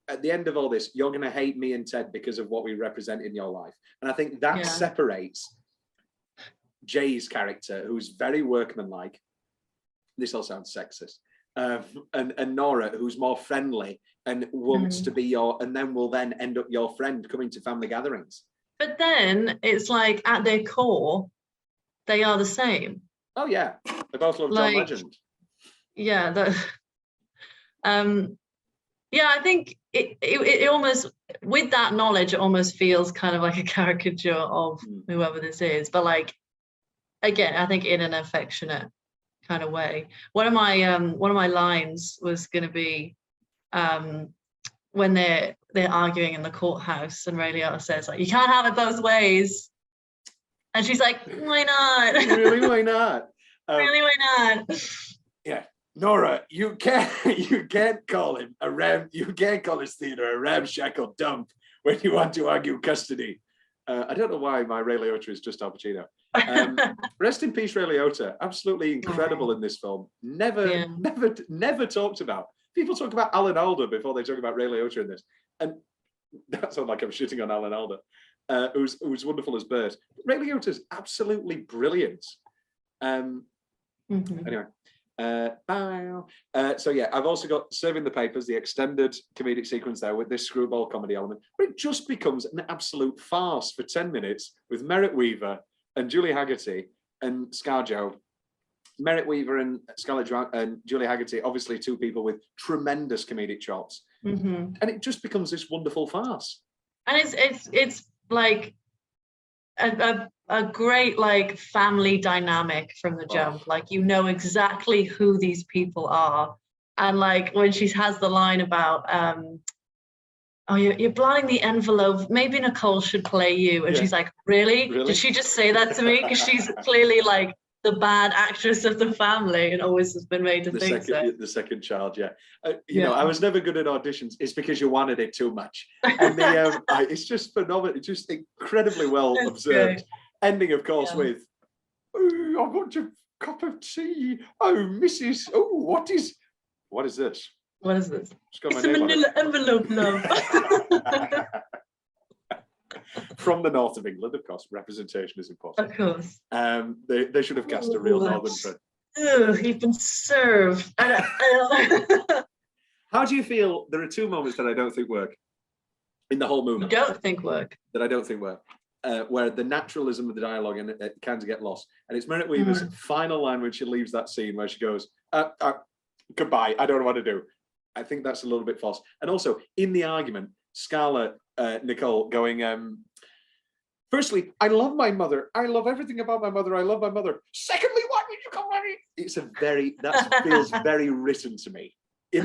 at the end of all this, you're going to hate me and Ted because of what we represent in your life. And I think that separates Jay's character, who's very workmanlike. This all sounds sexist. And Nora, who's more friendly and wants to be and then will then end up your friend coming to family gatherings. But then it's like at their core, they are the same. Oh yeah, they both love John Legend. Yeah, I think it almost, with that knowledge, it almost feels kind of like a caricature of whoever this is. But like, again, I think in an affectionate kind of way. One of my lines was going to be when they're arguing in the courthouse, and Ray Liotta says, like, you can't have it both ways. And she's like, why not? Really, why not? Really, why not? Yeah. Nora, you can't call him you can't call his theatre a ramshackle dump when you want to argue custody. I don't know why my Ray Liotta is just Al Pacino. Rest in peace, Ray Liotta. Absolutely incredible in this film. Never talked about. People talk about Alan Alda before they talk about Ray Liotta in this, and that sounds like I'm shitting on Alan Alda, who's wonderful as Bert. Ray Liotta's absolutely brilliant. Anyway. So yeah, I've also got Serving the Papers, the extended comedic sequence there with this screwball comedy element, but it just becomes an absolute farce for 10 minutes with Merritt Weaver and Julie Haggerty and ScarJo. Merritt Weaver and Scarlett and Julie Haggerty, obviously two people with tremendous comedic chops, and it just becomes this wonderful farce. And it's like a great like family dynamic from the jump. Like, you know exactly who these people are, and like when she has the line about you're blotting the envelope, maybe Nicole should play you, and she's like, really? Did she just say that to me? Because she's clearly like the bad actress of the family and always has been made to think so. The second child, know, I was never good at auditions. It's because you wanted it too much. And it's just phenomenal. It's just incredibly well observed. Great. Ending, of course, with, oh, I want a cup of tea. Oh, Mrs. Oh, what is this? What is this? It's a manila envelope, love. From the north of England, of course, representation is important. Of course. They should have cast a real northern friend. You've been served. How do you feel? There are two moments that I don't think work in the whole movie. That I don't think work. Where the naturalism of the dialogue and it kind of get lost. And it's Merritt Weaver's final line when she leaves that scene where she goes, goodbye, I don't know what to do. I think that's a little bit false. And also in the argument, Scarlett, Nicole going, firstly, I love my mother. I love everything about my mother. I love my mother. Secondly, why did you come marry? That feels very written to me. There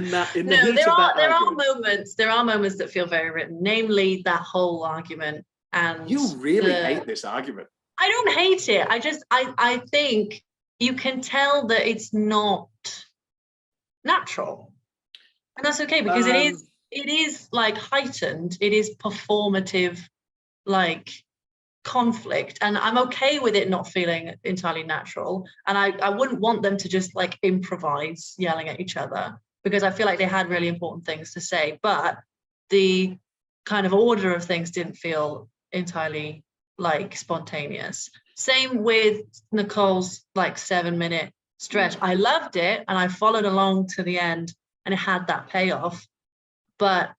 are moments that feel very written, namely that whole argument. And you really hate this argument. I don't hate it. I think you can tell that it's not natural, and that's okay, because it is like heightened. It is performative, like conflict, and I'm okay with it not feeling entirely natural. And I wouldn't want them to just like improvise yelling at each other, because I feel like they had really important things to say, but the kind of order of things didn't feel entirely like spontaneous. Same with Nicole's like 7-minute stretch. I loved it and I followed along to the end and it had that payoff, but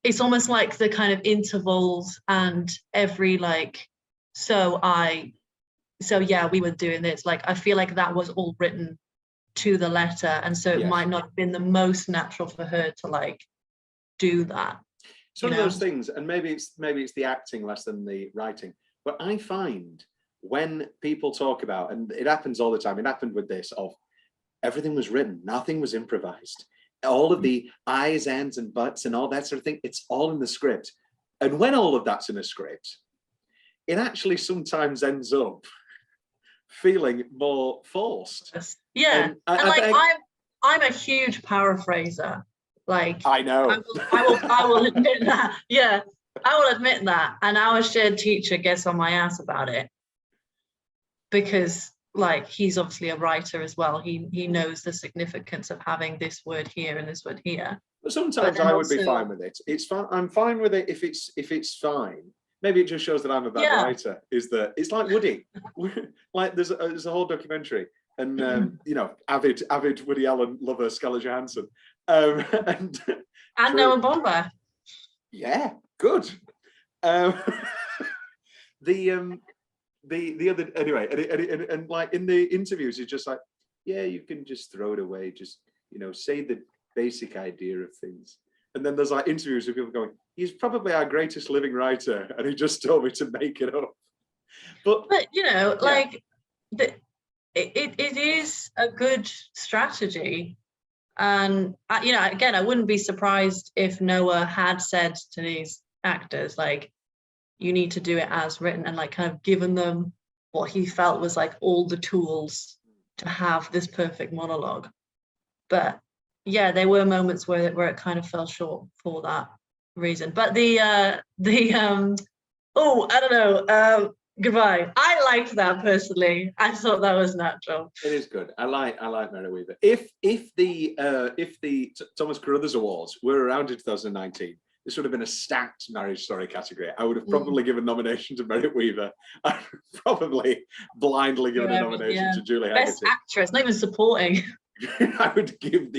it's almost like the kind of intervals and every like, so yeah, we were doing this. Like, I feel like that was all written to the letter, and so it might not have been the most natural for her to like do that. It's one of those things, and maybe it's the acting less than the writing. But I find when people talk about, and it happens all the time, it happened with this, of everything was written, nothing was improvised. All of the I's, ands, and buts and all that sort of thing, it's all in the script. And when all of that's in a script, it actually sometimes ends up feeling more forced. Yeah, I'm a huge paraphraser. Like, I know. I will admit that. Yeah, I will admit that. And our shared teacher gets on my ass about it because, like, he's obviously a writer as well. He knows the significance of having this word here and this word here. But sometimes I would be fine with it. It's fine. I'm fine with it if it's fine. Maybe it just shows that I'm a bad writer. Is that it's like Woody? Like there's a whole documentary, and you know, avid Woody Allen lover Scarlett Johansson, and Noah Baumbach. Yeah, good. The other anyway, and like in the interviews, it's just like, yeah, you can just throw it away. Just, you know, say the basic idea of things. And then there's like interviews with people going, he's probably our greatest living writer, and he just told me to make it up. But you know, like it is a good strategy. And you know, again, I wouldn't be surprised if Noah had said to these actors, like, you need to do it as written, and like kind of given them what he felt was like all the tools to have this perfect monologue. But yeah, there were moments where it kind of fell short for that reason. But I don't know, goodbye. I liked that personally. I thought that was natural. It is good. I like Meredith Weaver. If the Thomas Carruthers Awards were around in 2019, this would have been a stacked marriage story category. I would have probably given nomination to Meredith Weaver. I would probably blindly given a nomination to Julie Haggerty. Best actress, not even supporting. I would give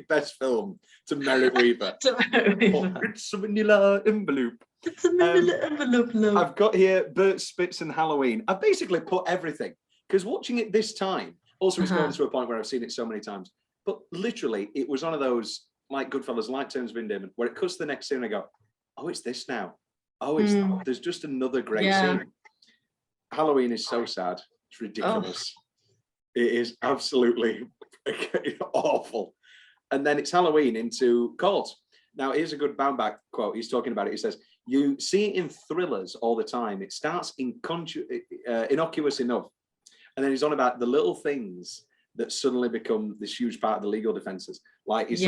best film to Meredith Weaver. It's a manila envelope. It's a manila envelope. Love. I've got here Bert Spitz and Halloween. I've basically put everything, because watching it this time, also it's gone to a point where I've seen it so many times, but literally it was one of those, like Goodfellas, like Terms of Endearment, where it cuts to the next scene and I go, oh, it's this now. Oh, there's just another great scene. Halloween is so sad. It's ridiculous. It is absolutely awful. And then it's Halloween into Court. Now, here's a good Baumbach quote. He's talking about it. He says, you see it in thrillers all the time. It starts innocuous enough. And then he's on about the little things that suddenly become this huge part of the legal defenses. Like, he's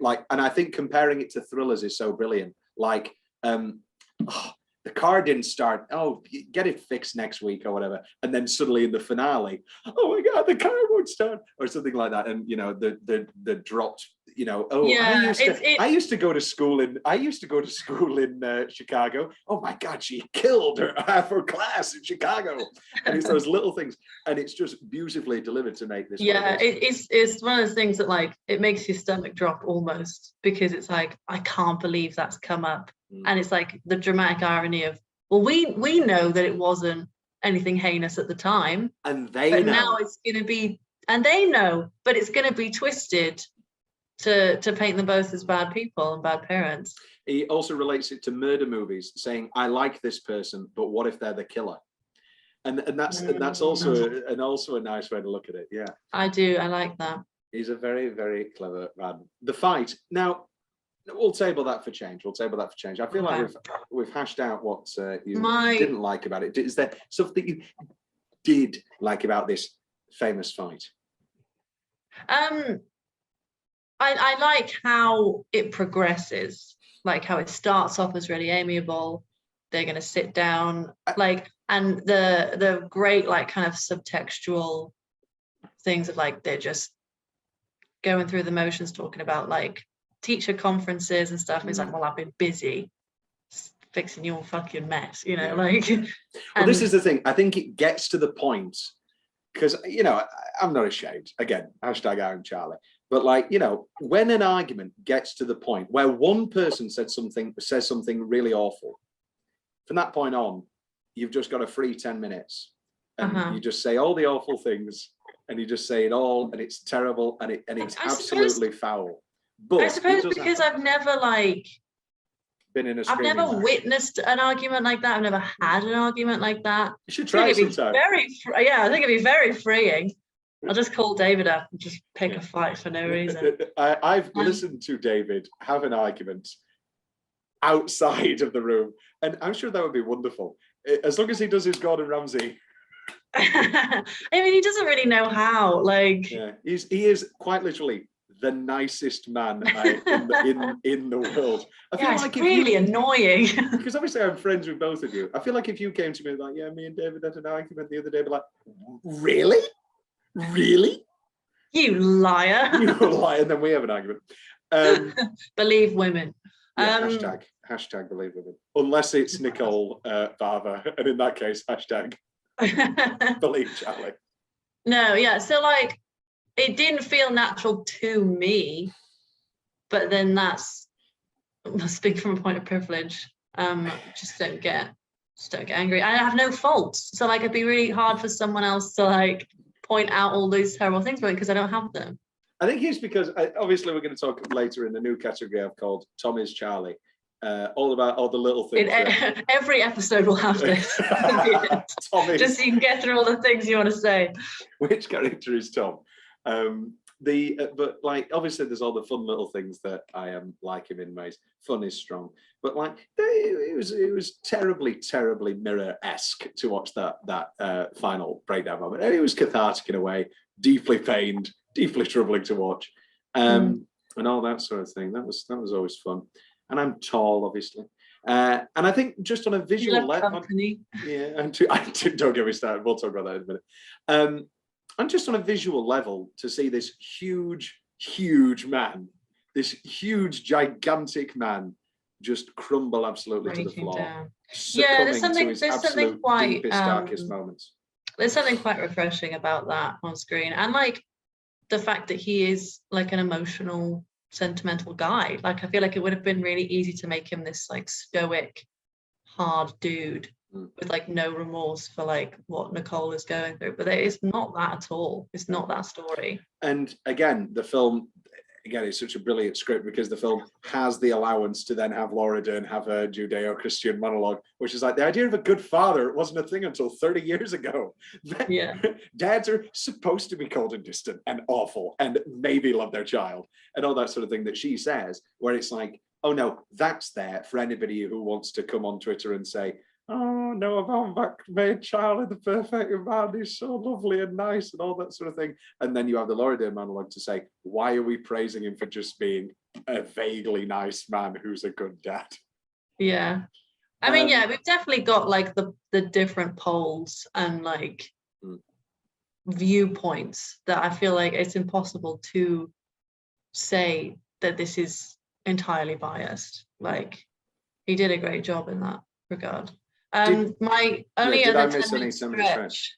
like, and I think comparing it to thrillers is so brilliant. Like, the car didn't start. Oh, get it fixed next week or whatever. And then suddenly in the finale, oh my God, the car won't start, or something like that. And you know, the dropped. You know, I used to go to school in Chicago. Oh my God, she killed half her class in Chicago. And it's those little things, and it's just beautifully delivered to make this. Yeah, it's one of those things that like it makes your stomach drop almost, because it's like, I can't believe that's come up. And it's like the dramatic irony of, well, we know that it wasn't anything heinous at the time, and they know. Now it's going to be, and they know, but it's going to be twisted to paint them both as bad people and bad parents. He also relates it to murder movies, saying, I like this person, but what if they're the killer? And that's also a nice way to look at it. Yeah, I do. I like that. He's a very, very clever man. The fight. Now, we'll table that for change. I feel like we've hashed out what you didn't like about it. Is there something you did like about this famous fight? I like how it progresses, like how it starts off as really amiable. They're going to sit down, like, and the great, like, kind of subtextual things of like, they're just going through the motions, talking about like teacher conferences and stuff. He's like, well, I've been busy fixing your fucking mess, you know, like. Well, this is the thing. I think it gets to the point, because, you know, I'm not ashamed. Again, hashtag I'm Charlie. But like, you know, when an argument gets to the point where one person says something really awful, from that point on, you've just got a free 10 minutes and you just say all the awful things, and you just say it all, and it's terrible, and it's absolutely foul. But I suppose because I've never been in a I've never witnessed an argument like that. I've never had an argument like that. You should try it sometime. I think it'd be very freeing. I'll just call David up and just pick a fight for no reason. I've listened to David have an argument outside of the room, and I'm sure that would be wonderful. As long as he does his Gordon Ramsay. I mean, he doesn't really know how. Like, he is quite literally the nicest man in the world. I feel like it's really annoying. Because obviously I'm friends with both of you. I feel like if you came to me like, yeah, me and David had an argument the other day, I'd be like, really? Really? You liar. You lie, and then we have an argument. Believe women. Hashtag believe women. Unless it's Nicole Barber, and in that case, hashtag believe Charlie. No, yeah. So like, it didn't feel natural to me, but then I speak from a point of privilege. Just don't get angry. I have no faults, so like it'd be really hard for someone else to like point out all these terrible things about it because I don't have them. I think it's because obviously we're going to talk later in the new category I've called Tom is Charlie. All about all the little things. Every episode will have this. Just so you can get through all the things you want to say. Which character is Tom? But like obviously there's all the fun little things that I like him in ways. Fun is strong, but like it was terribly mirror-esque to watch that final breakdown moment. And it was cathartic in a way, deeply pained, deeply troubling to watch, and all that sort of thing. That was always fun. And I'm tall, obviously. And I think just on a visual level, don't get me started. We'll talk about that in a minute. And just on a visual level, to see this huge man, this huge, gigantic man, just crumble absolutely to the floor. Yeah, there's something quite deepest, darkest moments. There's something quite refreshing about that on screen, and like the fact that he is like an emotional, sentimental guy. Like I feel like it would have been really easy to make him this like stoic, hard dude with like no remorse for like what Nicole is going through, but it's not that at all. It's not that story. And again, the film it's such a brilliant script because the film has the allowance to then have Laura Dern have a Judeo-Christian monologue, which is like the idea of a good father. It wasn't a thing until 30 years ago. Yeah, dads are supposed to be cold and distant and awful and maybe love their child and all that sort of thing that she says, where it's like, oh no, that's there for anybody who wants to come on Twitter and say, oh, Noah Baumbach made Charlie the perfect man. He's so lovely and nice and all that sort of thing. And then you have the Laura Dern monologue to say, why are we praising him for just being a vaguely nice man who's a good dad? Yeah. I mean, we've definitely got like the different poles and like viewpoints that I feel like it's impossible to say that this is entirely biased. Like he did a great job in that regard. My only other 10-minute stretch,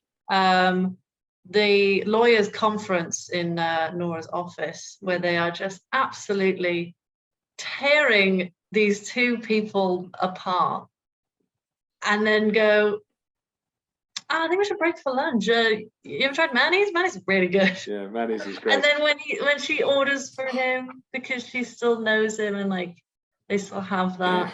the lawyers' conference in Nora's office, where they are just absolutely tearing these two people apart, and then go, I think we should break for lunch. You ever tried mayonnaise? Mayonnaise is really good. Yeah, mayonnaise is great. And then when she orders for him because she still knows him and like they still have that.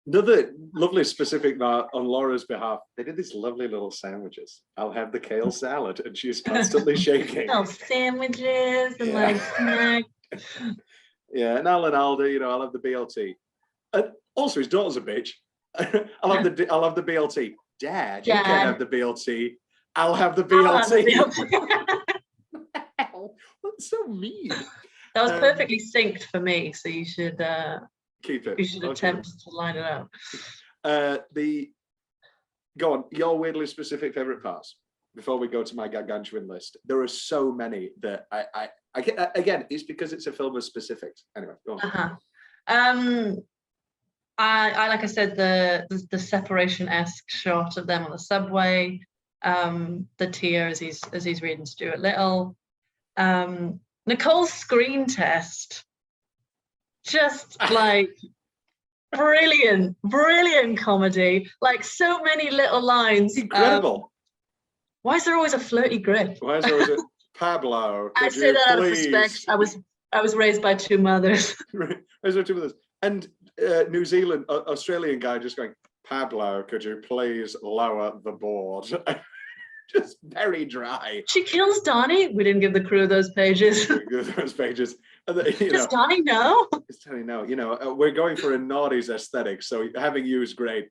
Another lovely specific note on Laura's behalf, they did these lovely little sandwiches. I'll have the kale salad, and she's constantly shaking. Oh, sandwiches and like snacks. Yeah, and Alan Alda, I'll have the BLT. Also, his daughter's a bitch. I'll have the BLT. Dad, you can't have the BLT. I'll have the BLT. That's so mean. That was perfectly synced for me, so you should keep it. You should attempt to line it up. Go on, your weirdly specific favourite parts before we go to my gargantuan list. There are so many that I again, it's because it's a film of specifics. Anyway, go on. I like I said, the separation-esque shot of them on the subway, the tear as he's reading Stuart Little, Nicole's screen test, just like brilliant comedy, like so many little lines. Incredible. Why is there always a flirty grip? Why is there always a Pablo? I could say you that out of please- respect. I was raised by two mothers. Right. Is there two of us? And New Zealand, Australian guy just going, Pablo, could you please lower the board? Just very dry. She kills Donnie. We didn't give the crew those pages. Those pages. And then, Does Donnie know? it's telling no, we're going for a naughties aesthetic. So having you is great.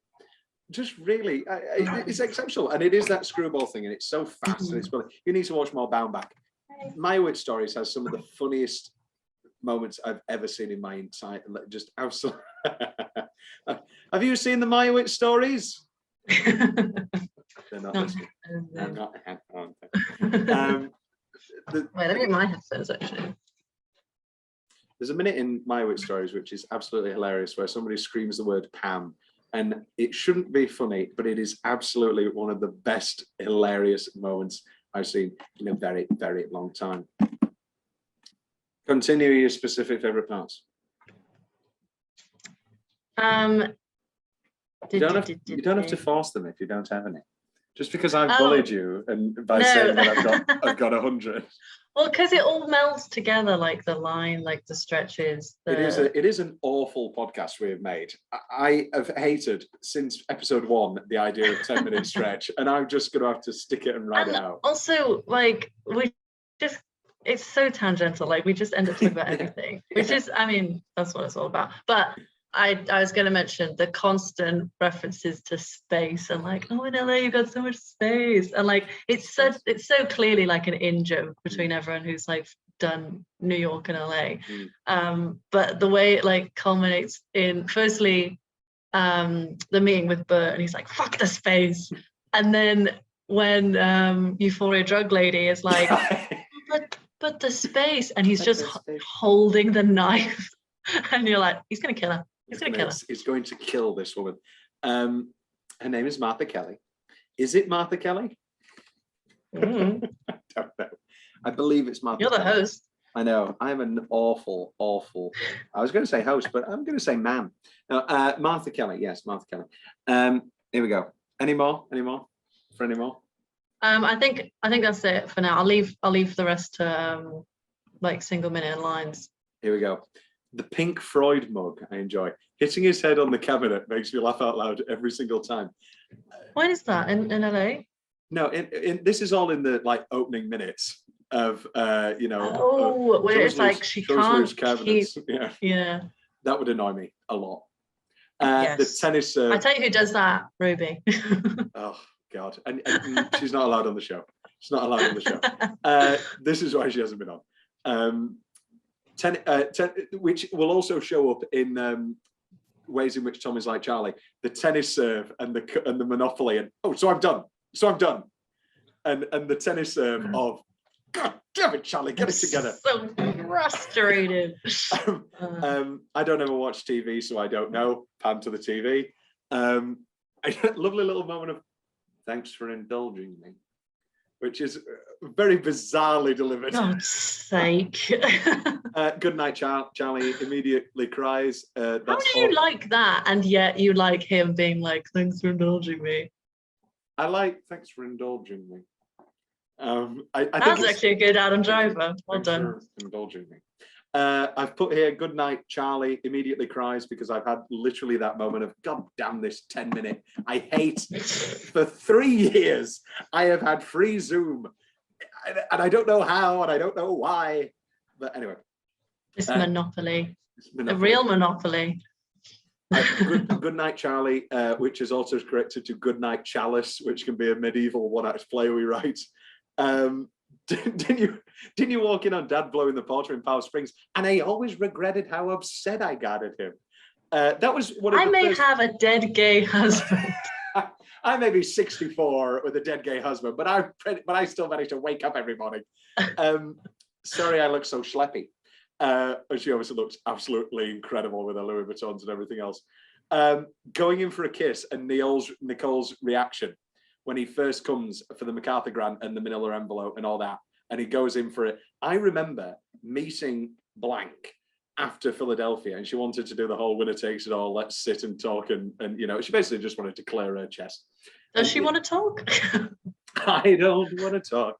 Just really, it's exceptional. And it is that screwball thing. And it's so fast. And it's brilliant. You need to watch more Baumbach. My Wit Stories has some of the funniest moments I've ever seen in my entire, just absolutely. Have you seen the My Wit Stories? They're not listening. They're not. Wait, let me get my headphones actually. There's a minute in My Wit Stories which is absolutely hilarious where somebody screams the word Pam, and it shouldn't be funny, but it is absolutely one of the best hilarious moments I've seen in a very, very long time. Continue your specific favorite parts. You don't have to force them if you don't have any. Just because I've bullied you and by saying that I've got 100. Well, because it all melds together, like the line, like the stretches. It is an awful podcast we have made. I have hated since episode 1 the idea of 10-minute stretch, and I'm just going to have to stick it and ride it out. Also, like it's so tangential. Like we just end up talking about everything, which is, I mean, that's what it's all about. But I was going to mention the constant references to space and like, oh, in LA you've got so much space, and like it's so clearly like an in joke between everyone who's like done New York and LA. But the way it like culminates in firstly the meeting with Bert and he's like, fuck the space, and then when Euphoria Drug Lady is like, but the space, and he's just holding the knife, and you're like, he's gonna kill her. He's going to kill this woman. Her name is Martha Kelly. Is it Martha Kelly? I don't know. I believe it's Martha. You're the host. I know. I'm an awful. I was going to say host, but I'm going to say man. No, Martha Kelly. Yes, Martha Kelly. Here we go. Any more? For any more? I think that's it for now. I'll leave the rest to like single minute lines. Here we go. The Pink Floyd mug, I enjoy. Hitting his head on the cabinet makes me laugh out loud every single time. When is that? In LA? No, this is all in the like opening minutes of where it's like she can't keep. Yeah. That would annoy me a lot. Yes. The tennis. I tell you who does that, Ruby. Oh God, and she's not allowed on the show. She's not allowed on the show. This is why she hasn't been on. Which will also show up in ways in which Tom is like Charlie. The tennis serve and the Monopoly and so I'm done. And the tennis serve of God damn it, Charlie, get it together. So frustrated. I don't ever watch TV, so I don't know. Pan to the TV. Lovely little moment of thanks for indulging me, which is very bizarrely delivered. God's sake. Good night, Charlie immediately cries. How do you like that? And yet you like him being like, thanks for indulging me. I like, thanks for indulging me. That was actually a good Adam Driver. Well done. For indulging me. I've put here, good night, Charlie immediately cries, because I've had literally that moment of, God damn this 10-minute. I hate, for 3 years, I have had free Zoom. And I don't know how, and I don't know why. But anyway. It's Monopoly. A real Monopoly. Good night, Charlie, which is also corrected to Good Night Chalice, which can be a medieval one-act play we write. Didn't you walk in on Dad blowing the porter in Powell Springs? And I always regretted how upset I got at him. That was one of I may have a dead gay husband. I may be 64 with a dead gay husband, but I still managed to wake up every morning. Sorry, I look so schleppy. She obviously looks absolutely incredible with her Louis Vuittons and everything else. Going in for a kiss, and Nicole's reaction when he first comes for the MacArthur grant and the manila envelope and all that, and he goes in for it. I remember meeting blank after Philadelphia, and she wanted to do the whole winner takes it all, let's sit and talk, and she basically just wanted to clear her chest. Does she want to talk? I don't want to talk.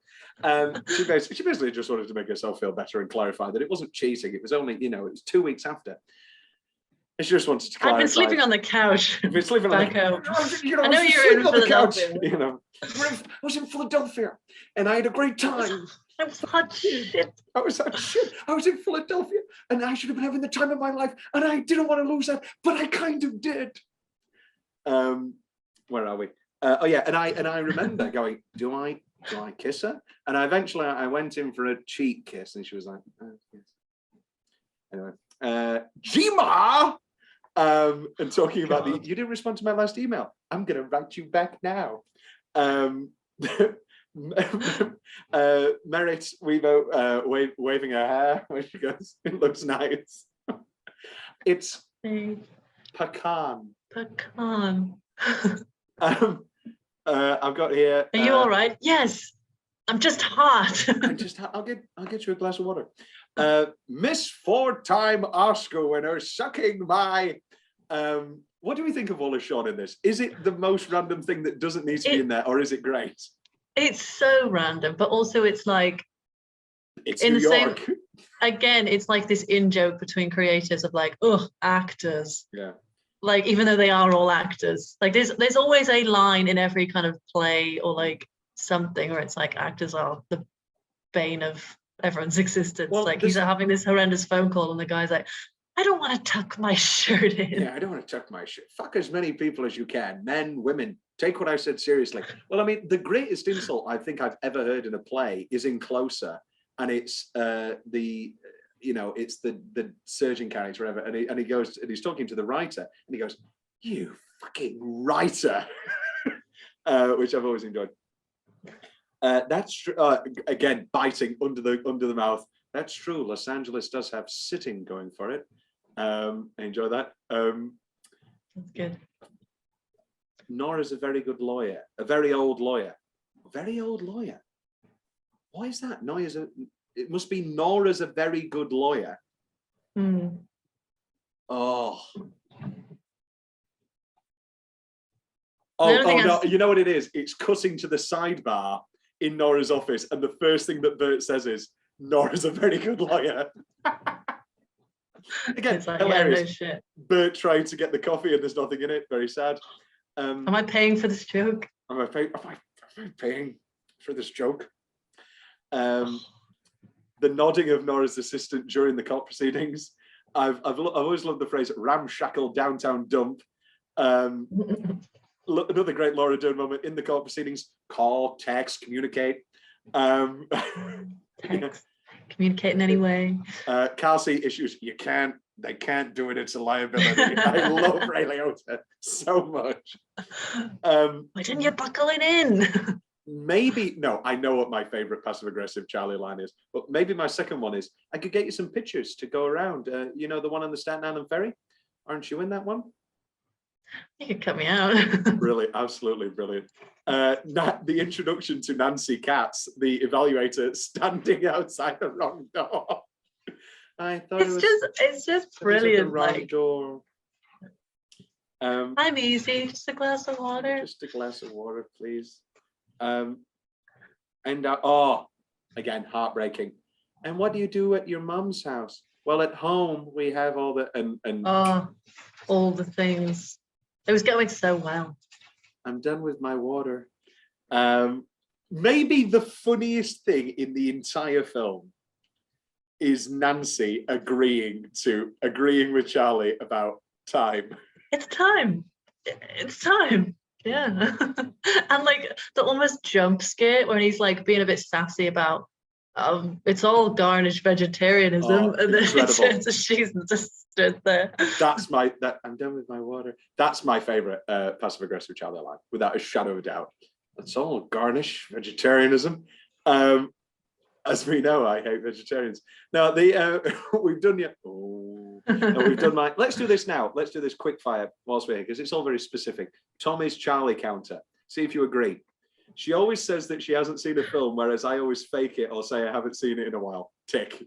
She basically just wanted to make herself feel better and clarify that it wasn't cheating. It was only, it was 2 weeks after. And she just wanted to clarify. I've been sleeping on the couch. I've been sleeping back on the home. couch. I know you're in Philadelphia. I was in Philadelphia and I had a great time. I was hot shit. I was in Philadelphia and I should have been having the time of my life and I didn't want to lose that, but I kind of did. Where are we? Oh yeah, and I remember going, do I kiss her? And I went in for a cheek kiss and she was like, oh, yes. Anyway, Gma, and talking about you didn't respond to my last email. I'm gonna write you back now. Merit Weebo waving her hair when she goes, it looks nice. It's pecan. Pecan. I've got here. Are you all right? Yes. I'm just hot. I'll get you a glass of water. Miss 4-time Oscar winner sucking my. What do we think of Ola Shawn in this? Is it the most random thing that doesn't need to be in there, or is it great? It's so random, but also it's like it's in New the York. same. Again, it's like this in-joke between creatives of like, oh, actors. Yeah. Like, even though they are all actors, like there's always a line in every kind of play or like something where it's like actors are the bane of everyone's existence. Well, like he's having this horrendous phone call and the guy's like, I don't want to tuck my shirt in. Yeah, I don't want to tuck my shirt. Fuck as many people as you can, men, women. Take what I said seriously. Well, I mean, the greatest insult I think I've ever heard in a play is in Closer, and it's it's the surgeon character, whatever, and he goes and he's talking to the writer, and he goes, "You fucking writer," which I've always enjoyed. That's true. Again, biting under the mouth. That's true. Los Angeles does have sitting going for it. I enjoy that. That's good. Nora's a very good lawyer, a very old lawyer. Very old lawyer. Why is that? It must be Nora's a very good lawyer. Mm. Oh. No, you know what it is? It's cutting to the sidebar in Nora's office, and the first thing that Bert says is, Nora's a very good lawyer. Again, It's like, hilarious. yeah, no shit. Bert trying to get the coffee and there's nothing in it. Very sad. Am I paying for this joke? Am I paying for this joke? The nodding of Nora's assistant during the court proceedings. I've always loved the phrase ramshackle downtown dump. Another great Laura Dern moment in the court proceedings. Call, text, communicate. Text, communicate in any way. Kelsey issues. They can't do it. It's a liability. I love Ray Liotta so much. Why didn't you buckle it in? Maybe, no, I know what my favorite passive aggressive Charlie line is, but maybe my second one is, I could get you some pictures to go around. You know, the one on the Staten Island ferry? Aren't you in that one? You could cut me out. Brilliant, absolutely brilliant. The introduction to Nancy Katz, the evaluator standing outside the wrong door. I thought it's just brilliant. The wrong like, door. I'm easy. Just a glass of water. Just a glass of water, please. And again, heartbreaking. And what do you do at your mum's house? Well, at home we have all the all the things. It was going so well. I'm done with my water. Maybe the funniest thing in the entire film is Nancy agreeing with Charlie about time. It's time. It's time. Yeah. And like the almost jump scare when he's like being a bit sassy about it's all garnish vegetarianism, and then it turns to she's just stood there. I'm done with my water. That's my favorite passive aggressive Charlie line, without a shadow of a doubt. It's all garnish vegetarianism. As we know, I hate vegetarians. Now we've done yet. We've done my. Let's do this now. Let's do this quick fire whilst we're here, because it's all very specific. Tommy's Charlie counter. See if you agree. She always says that she hasn't seen a film, whereas I always fake it or say I haven't seen it in a while. Tick.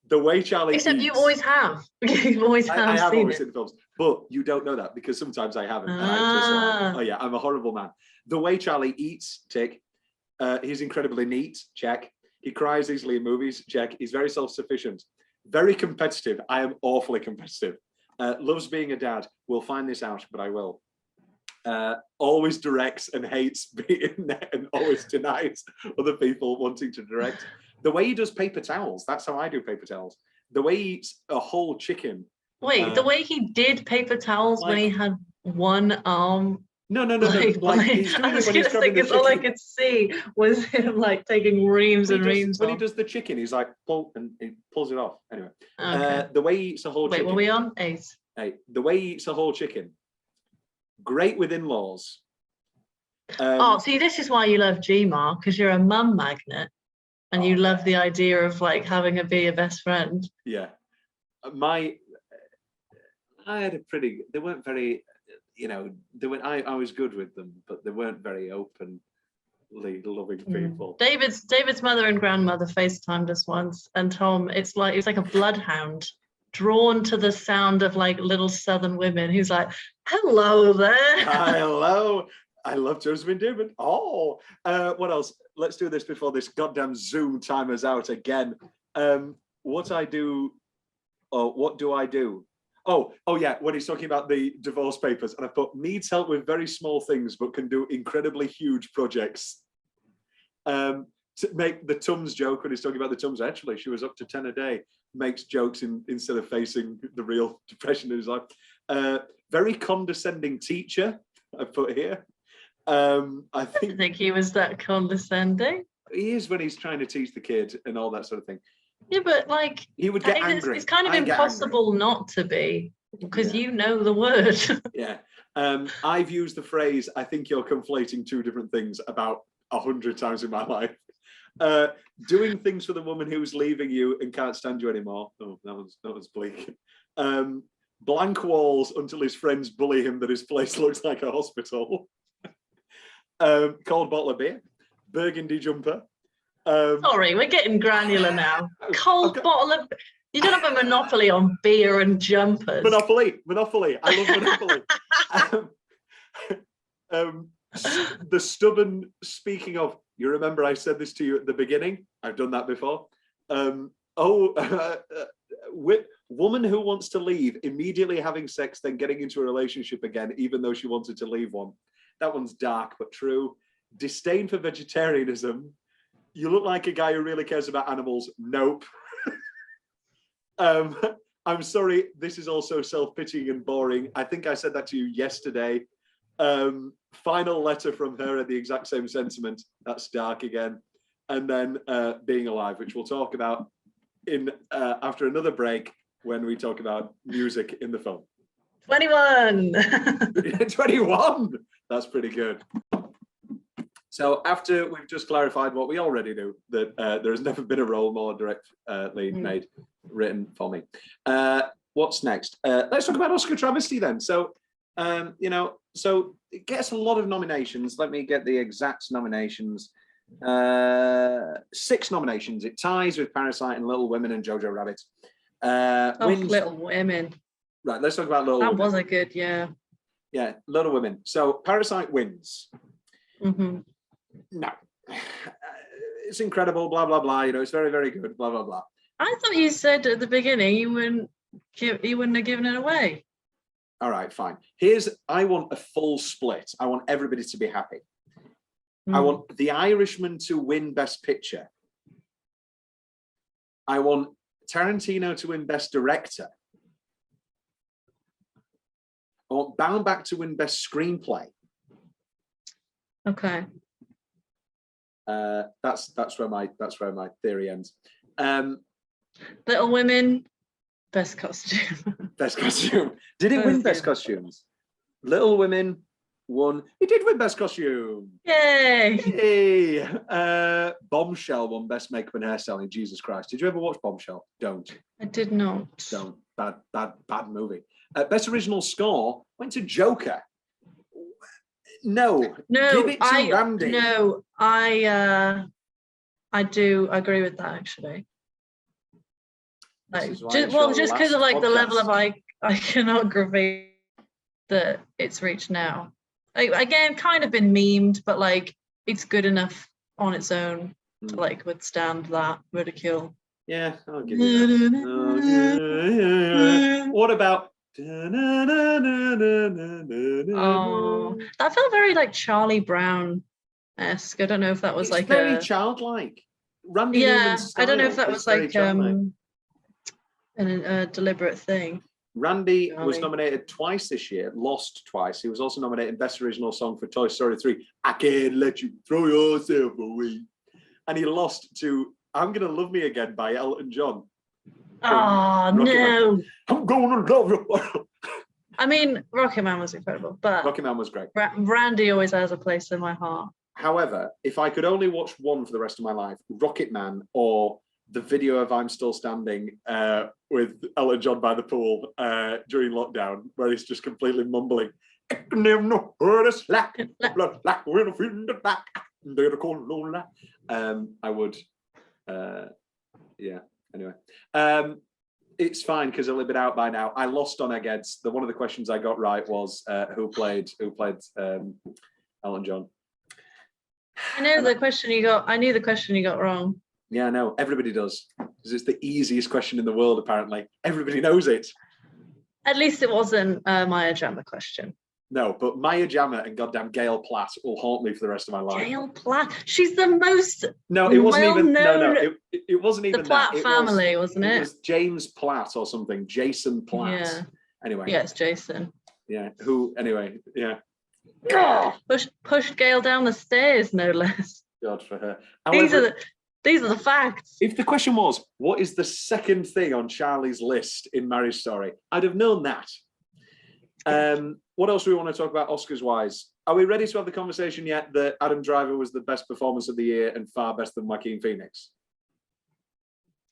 The way Charlie Except eats, you always have. You always have I have seen always it. seen the films, but you don't know that because sometimes I haven't. And I just, oh yeah, I'm a horrible man. The way Charlie eats, tick. He's incredibly neat. Check. He cries easily in movies. Check. He's very self-sufficient. Very competitive. I am awfully competitive. Loves being a dad. We'll find this out, but I will. Always directs and hates being and always denies other people wanting to direct. The way he does paper towels, that's how I do paper towels. The way he eats a whole chicken. Wait, the way he did paper towels when he had one arm. No. Like, He's doing I was it when he's gonna say, grabbing the 'cause all I chicken. could see was him like taking reams and reams. When he does the chicken, he's like, pull, and he pulls it off. Anyway, Okay. the way he eats a whole Wait, chicken. were we on 8? Hey, the way he eats a whole chicken. Great with in-laws. Oh, see, this is why you love Gmar, because you're a mum magnet, and you love the idea of like having her be your best friend. Yeah. I had a pretty, they weren't very, you know, I was good with them, but they weren't very openly loving people. David's mother and grandmother FaceTimed us once, and Tom, it's like a bloodhound drawn to the sound of like little southern women who's like, hello there. Hello. I love Josephine David. Oh, what else? Let's do this before this goddamn Zoom timer's out again. What do I do? Oh yeah, when he's talking about the divorce papers, and I put needs help with very small things, but can do incredibly huge projects. To make the Tums joke when he's talking about the Tums, actually, she was up to 10 a day, makes jokes instead of facing the real depression in his life. Very condescending teacher, I put here. I think he was that condescending. He is when he's trying to teach the kid and all that sort of thing. Yeah, but like he would get angry. It's kind of impossible not to be, because you know the word. Yeah. I've used the phrase, I think you're conflating two different things about 100 times in my life. Doing things for the woman who's leaving you and can't stand you anymore. Oh, that was bleak. Blank walls until his friends bully him that his place looks like a hospital. Cold bottle of beer. Burgundy jumper. Sorry, we're getting granular now. Cold bottle of... You don't have a monopoly on beer and jumpers. Monopoly. I love Monopoly. The stubborn, speaking of, you remember I said this to you at the beginning? I've done that before. Woman who wants to leave, immediately having sex, then getting into a relationship again, even though she wanted to leave one. That one's dark, but true. Disdain for vegetarianism. You look like a guy who really cares about animals. Nope. I'm sorry, this is also self-pitying and boring. I think I said that to you yesterday. Final letter from her at the exact same sentiment. That's dark again. And then being alive, which we'll talk about in after another break when we talk about music in the film. 21. 21. That's pretty good. So after we've just clarified what we already knew, that there has never been a role more directly written for me. What's next? Let's talk about Oscar travesty then. So, so it gets a lot of nominations. Let me get the exact nominations. 6 nominations. It ties with Parasite and Little Women and Jojo Rabbit. Wins... Little Women. Right, let's talk about Little Women. That was a good, yeah. Yeah, Little Women. So Parasite wins. Mm-hmm. No, it's incredible, blah, blah, blah. You know, it's very, very good, blah, blah, blah. I thought you said at the beginning you wouldn't have given it away. All right, fine. I want a full split. I want everybody to be happy. I want The Irishman to win Best Picture. I want Tarantino to win Best Director. I want Baumbach to win Best Screenplay. Okay. That's where my theory ends. Little Women, Best Costume. Best Costume. Did it win Best Costumes? Little Women won. It did win Best Costume. Yay! Yay! Bombshell won Best Makeup and Hairstyling. Jesus Christ! Did you ever watch Bombshell? Don't. I did not. Don't. Bad movie. Best Original Score went to Joker. No. Give it to Randy. No, I do agree with that actually. Like, just because of like the level of iconography that it's reached now. Like, again, kind of been memed, but like it's good enough on its own to like withstand that ridicule. Yeah, I'll give you that. What about? Oh, that felt very like Charlie Brown-esque. I don't know if that was It's like very a childlike. Randy yeah. Newman's I don't know if style that is was very like childlike. a deliberate thing. Randy was Charlie. nominated twice this year, lost twice. He was also nominated Best Original Song for Toy Story 3. I can't let you throw yourself away. And he lost to I'm Gonna Love Me Again by Elton John. Oh Rocket no! Man. I'm gonna love you. I mean, Rocket Man was incredible, but Rocket Man was great. Randy always has a place in my heart. However, if I could only watch one for the rest of my life, Rocket Man or the video of I'm Still Standing with Elton John by the pool during lockdown, where he's just completely mumbling. I would, yeah. Anyway, it's fine because it'll have been out by now. I lost on Eggheads. One of the questions I got right was who played Elton John. I know the question you got. I knew the question you got wrong. Yeah, I know. Everybody does. Because it's the easiest question in the world, apparently. Everybody knows it. At least it wasn't Maya Jama question. No, but Maya Jama and goddamn Gail Platt will haunt me for the rest of my life. Gail Platt. She's the most No, it wasn't even. well-known- No, it wasn't even the Platt that. family, wasn't it? It was James Platt or something. Jason Platt. Yeah. Anyway. Yeah, it's Jason. Yeah. Who? Anyway. Yeah. Pushed Gail down the stairs, no less. God for her. These However, are the facts. if the question was, what is the second thing on Charlie's list in Marriage Story? I'd have known that. What else do we want to talk about Oscars wise? Are we ready to have the conversation yet that Adam Driver was the best performance of the year and far best than Joaquin Phoenix?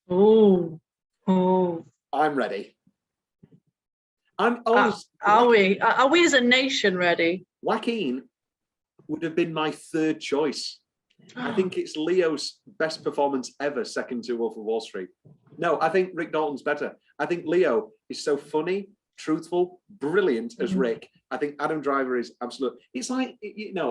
Oh. I'm ready. I'm Are we as a nation ready? Joaquin would have been my third choice. I think it's Leo's best performance ever, second to Wolf of Wall Street. No, I think Rick Dalton's better. I think Leo is so funny, truthful, brilliant as Rick. I think Adam Driver is absolute. It's like,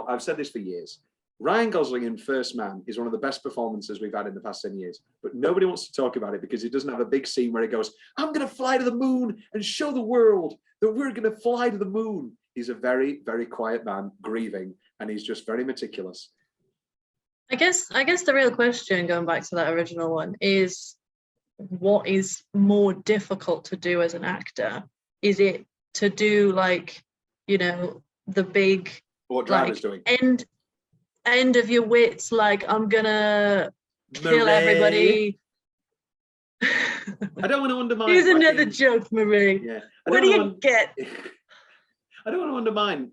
I've said this for years. Ryan Gosling in First Man is one of the best performances we've had in the past 10 years, but nobody wants to talk about it because he doesn't have a big scene where he goes, I'm going to fly to the moon and show the world that we're going to fly to the moon. He's a very, very quiet man, grieving, and he's just very meticulous. I guess the real question, going back to that original one, is what is more difficult to do as an actor? Is it to do the big What Driver's doing? End of your wits, like I'm gonna kill Marie. everybody. I don't want to undermine. Here's another joke, Marie. Yeah. What do you get? I don't want to undermine,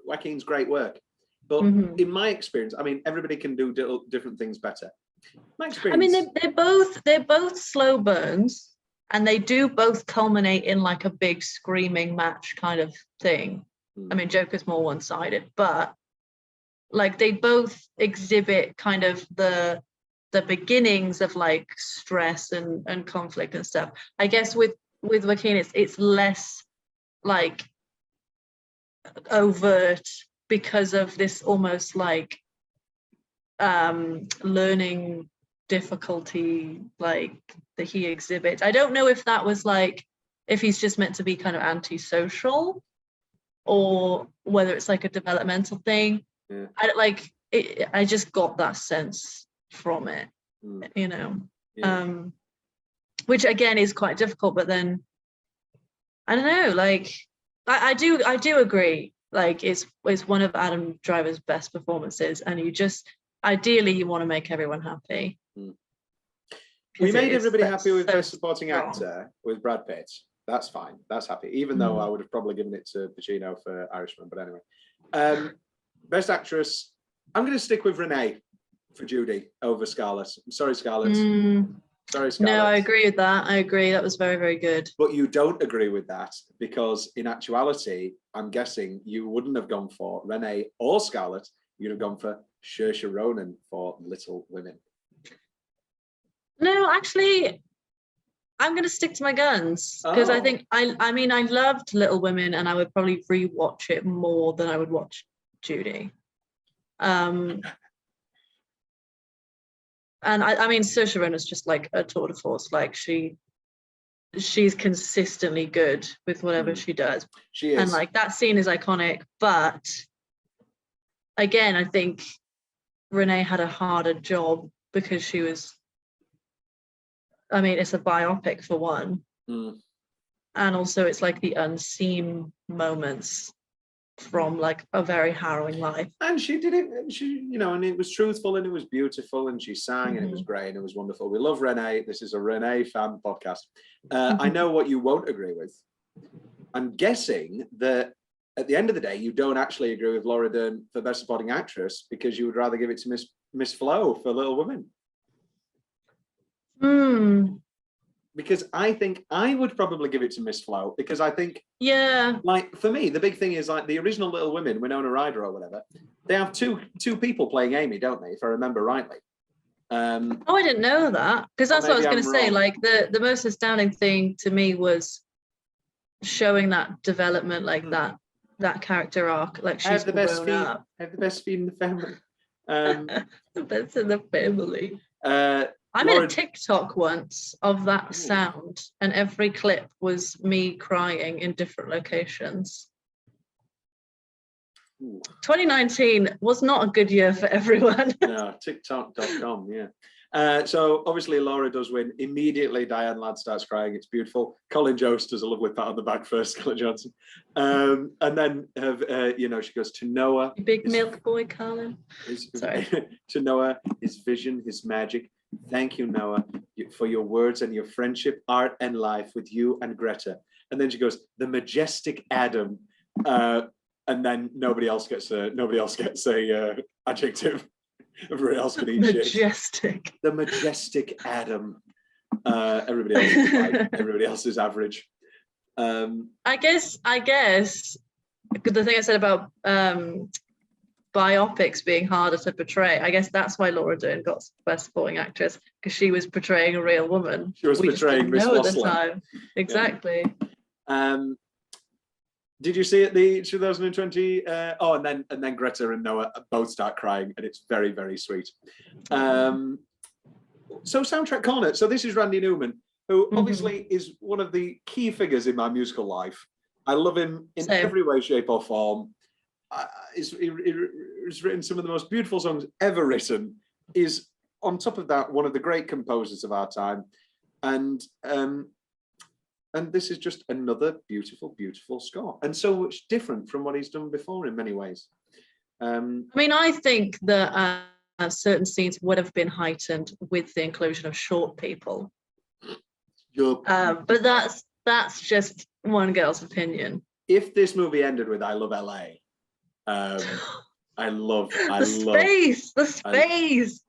Joaquin's great work, but in my experience, I mean, everybody can do different things better. My experience. I mean, they're both slow burns, and they do both culminate in like a big screaming match kind of thing. I mean, Joker's more one-sided, but like they both exhibit kind of the beginnings of like stress and conflict and stuff. I guess with Joaquin, it's less like overt because of this almost like learning difficulty like that he exhibits. I don't know if that was like if he's just meant to be kind of antisocial or whether it's like a developmental thing. Yeah. I just got that sense from it, Yeah. Which again is quite difficult. But then I don't know. Like I do agree. Like it's one of Adam Driver's best performances, and ideally you want to make everyone happy. We made everybody happy with Best Supporting Actor with Brad Pitt. That's fine. That's happy. Even though I would have probably given it to Pacino for Irishman. But anyway. Best Actress, I'm going to stick with Renee for Judy over Scarlett. I'm sorry, Scarlett. Sorry, Scarlett. No, I agree with that. I agree. That was very, very good. But you don't agree with that because in actuality, I'm guessing you wouldn't have gone for Renee or Scarlett. You'd have gone for Saoirse Ronan for Little Women. No, actually, I'm going to stick to my guns because I think I loved Little Women and I would probably rewatch it more than I would watch Judy. And I mean, Saoirse Ronan is just like a tour de force. Like she's consistently good with whatever she does. She is. And like that scene is iconic. But again, I think Renee had a harder job because she was, I mean, it's a biopic for one. And also it's like the unseen moments from like a very harrowing life. And she did it, and she, you know, and it was truthful and it was beautiful and she sang and it was great and it was wonderful. We love Renee. This is a Renee fan podcast. I know what you won't agree with. I'm guessing that at the end of the day, you don't actually agree with Laura Dern for Best Supporting Actress because you would rather give it to Miss Flo for Little Women. Because I think I would probably give it to Miss Flo because I think, like for me, the big thing is like the original Little Women, Winona Ryder or whatever, they have two people playing Amy, don't they? If I remember rightly. I didn't know that, because that's what I was going to say. Like the most astounding thing to me was showing that development, like that character arc. Like she's the best grown up. I have the best feed in the family. The best in the family. I Laura... made a TikTok once of that sound, and every clip was me crying in different locations. 2019 was not a good year for everyone. No, TikTok.com, yeah. So obviously Laura does win. Immediately Diane Ladd starts crying. It's beautiful. Colin Jost does a lovely pat on the back first, Colin Johnson. And then, you know, she goes to Noah. Big milk boy, Colin. Sorry. To Noah, his vision, his magic. Thank you, Noah, for your words and your friendship, art, and life with you and Greta. And then she goes, the majestic Adam. And then nobody else gets a adjective. Everybody else can eat majestic. Shit. The majestic Adam. Everybody else is like, everybody else is average. I guess the thing I said about biopics being harder to portray, I guess that's why Laura Dern got Best Supporting Actress, because she was portraying a real woman. She was portraying Miss at the time. Exactly. Yeah. Did you see it, the 2020? And then Greta and Noah both start crying, and it's very, very sweet. So soundtrack corner. So this is Randy Newman, who obviously is one of the key figures in my musical life. I love him in every way, shape, or form. He's written some of the most beautiful songs ever written. Is on top of that one of the great composers of our time, and this is just another beautiful, beautiful score, and so much different from what he's done before in many ways. I mean, I think that certain scenes would have been heightened with the inclusion of short people. But that's just one girl's opinion. If this movie ended with "I Love LA," I love the space.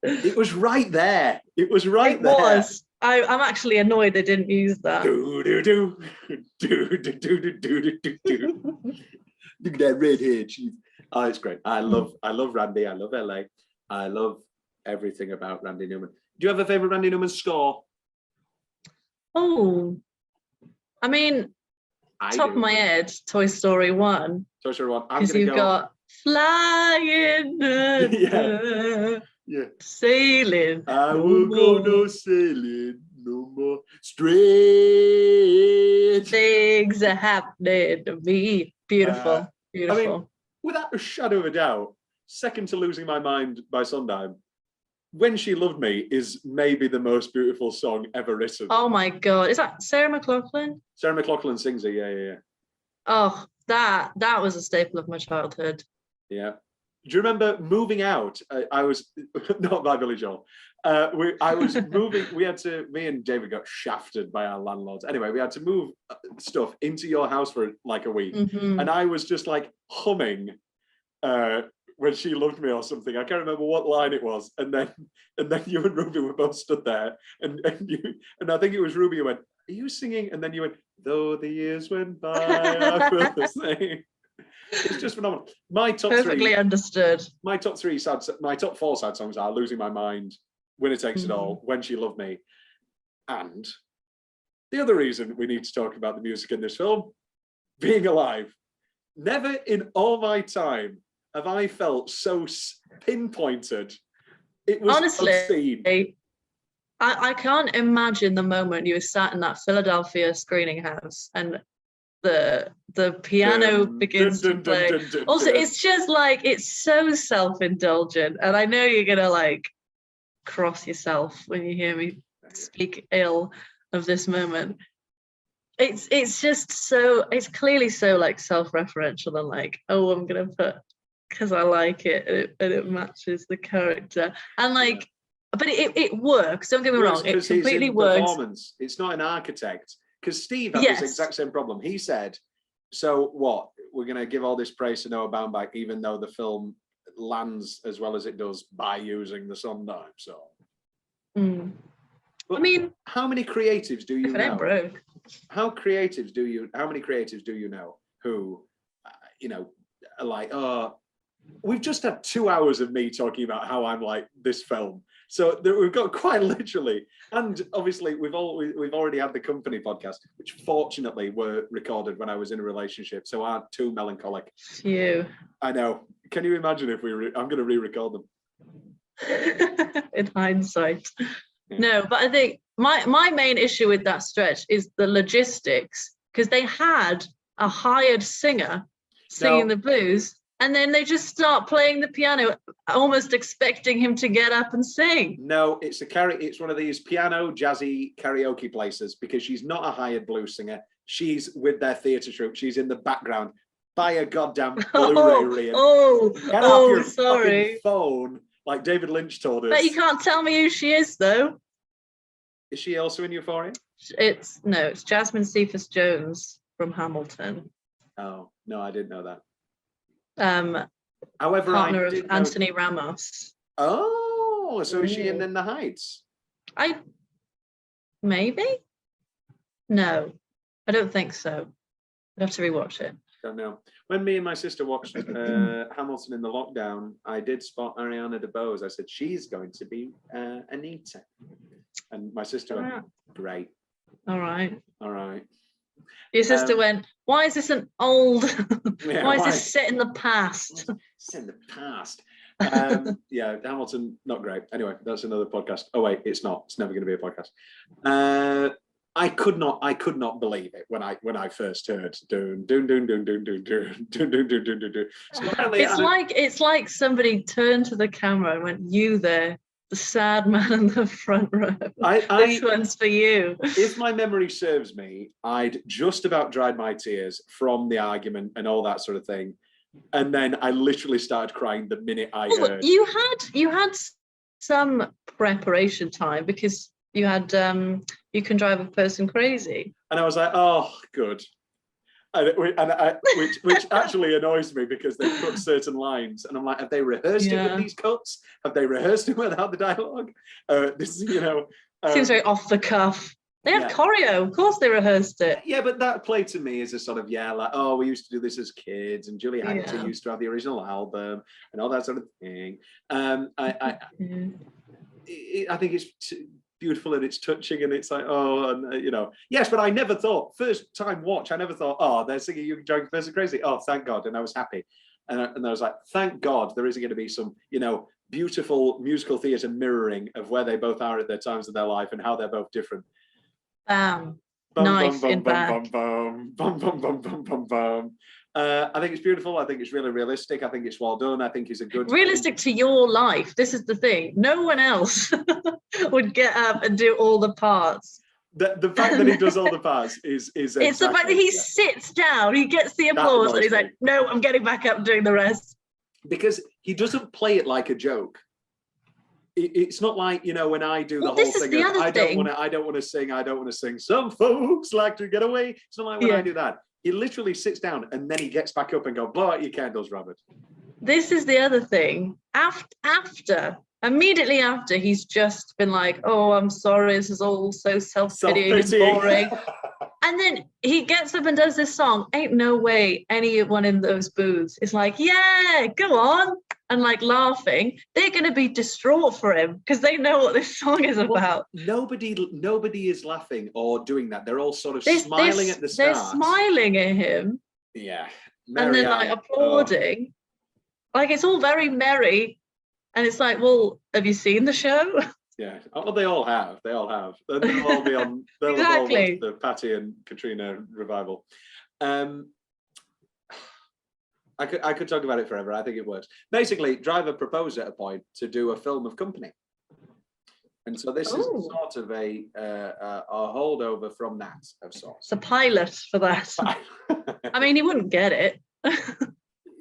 It was right there. It was right there. It was. I'm actually annoyed they didn't use that. Do do do do do do do do do do. Look at that red hair. Oh, it's great. I love Randy. I love LA. I love everything about Randy Newman. Do you have a favorite Randy Newman score? Oh, I mean, top of my head, Toy Story 1. Toy Story 1. Because you've got flying, sailing. I will go no sailing no more. Strange things are happening to me. Beautiful, beautiful. I mean, without a shadow of a doubt, second to Losing My Mind by Sondheim, When She Loved Me is maybe the most beautiful song ever written. Oh my God. Is that Sarah McLachlan? Sarah McLachlan sings it, yeah. Oh, that was a staple of my childhood. Yeah. Do you remember moving out? I was, not by Billy Joel. I was moving, me and David got shafted by our landlords. Anyway, we had to move stuff into your house for like a week. And I was just like humming When She Loved Me or something. I can't remember what line it was. And then you and Ruby were both stood there. And I think it was Ruby who went, are you singing? And then you went, though the years went by, I will sing. It's just phenomenal. My top perfectly understood. My top four sad songs are Losing My Mind, Winner Takes It All, When She Loved Me. And the other reason we need to talk about the music in this film, Being Alive. Never in all my time have I felt so pinpointed. It was honestly obscene. I can't imagine the moment you were sat in that Philadelphia screening house and the piano begins to play. Also, it's just like, it's so self-indulgent, and I know you're gonna like cross yourself when you hear me speak ill of this moment. It's just so, it's clearly so like self-referential and like, oh, I'm gonna put because I like it and it matches the character, and like, but it works. Don't get me wrong, it completely works. Performance. It's not an architect, because Steve had this exact same problem. He said, so what, we're going to give all this praise to Noah Baumbach even though the film lands as well as it does by using the Sondheim song. But I mean, how many creatives do you if it know? ain't broke. How many creatives do you know who, you know, are like, oh, We've just had 2 hours of me talking about how I'm like this film. So we've got quite literally, and obviously we've already had the company podcast, which fortunately were recorded when I was in a relationship, so aren't too melancholic. You. I know. Can you imagine if I'm going to re-record them? In hindsight. Yeah. No, but I think my main issue with that stretch is the logistics, because they had a hired singer singing the blues, and then they just start playing the piano, almost expecting him to get up and sing. No, it's one of these piano jazzy karaoke places, because she's not a hired blues singer. She's with their theatre troupe. She's in the background. Buy a goddamn Blu-ray, Rhian. Get off your fucking phone, like David Lynch told us. But you can't tell me who she is, though. Is she also in Euphoria? It's Jasmine Cephas Jones from Hamilton. Oh no, I didn't know that. However, partner of Anthony Ramos. Oh, so is she in The Heights? Maybe? No, I don't think so. I'd have to rewatch it. Don't know. When me and my sister watched Hamilton in the lockdown, I did spot Ariana DeBose. I said, she's going to be Anita. And my sister went, great. All right. All right. Your sister went, why is this an old, yeah, why is this set in the past? Set in the past. Yeah, Hamilton, not great. Anyway, that's another podcast. Oh wait, it's not. It's never going to be a podcast. I could not believe it when I first heard dun dun dun dun dun dun dun dun dun dun dun dun. So it's like somebody turned to the camera and went, "You there, the sad man in the front row. This one's for you." If my memory serves me, I'd just about dried my tears from the argument and all that sort of thing, and then I literally started crying the minute I heard. You had some preparation time because you had You Can Drive a Person Crazy, and I was like, oh, good. Which actually annoys me because they cut certain lines, and I'm like, have they rehearsed it with these cuts? Have they rehearsed it without the dialogue? This is, seems very off the cuff. They have choreo, of course they rehearsed it. Yeah, but that played to me as a sort of like, oh, we used to do this as kids, and Julie Haggerty used to have the original album and all that sort of thing. I think it's beautiful and it's touching, and it's like, oh, and yes, but I never thought, first time watch, I never thought, oh, they're singing You Can Drive a Person Crazy. Oh, thank God. And I was happy. And I was like, thank God there isn't going to be some, beautiful musical theatre mirroring of where they both are at their times of their life and how they're both different. Knife in back. I think it's beautiful. I think it's really realistic. I think it's well done. I think it's a good realistic to your life. This is the thing. No one else would get up and do all the parts. The fact that he does all the parts is it's the fact that he sits down, he gets the applause, and he's like, no, I'm getting back up and doing the rest. Because he doesn't play it like a joke. It's not like, when I do the whole thing of, I don't want to sing. Some folks like to get away. It's not like when I do that. He literally sits down and then he gets back up and go, blow out your candles, Robert. This is the other thing. Immediately after, he's just been like, oh, I'm sorry, this is all so self-pitying and boring. And then he gets up and does this song. Ain't no way anyone in those booths is like, yeah, go on, and like laughing. They're going to be distraught for him because they know what this song is about. Nobody is laughing or doing that. They're all sort of smiling at the start. They're smiling at him. Yeah. And then like applauding. Like it's all very merry. And it's like, well, have you seen the show? Yeah. Oh, they all have. They all have. They'll all be on. They'll Exactly. all watch the Patty and Katrina revival. I could talk about it forever. I think it works. Basically, Driver proposed at a point to do a film of Company, and so this is sort of a holdover from that of sorts. It's a pilot for that. I mean, he wouldn't get it.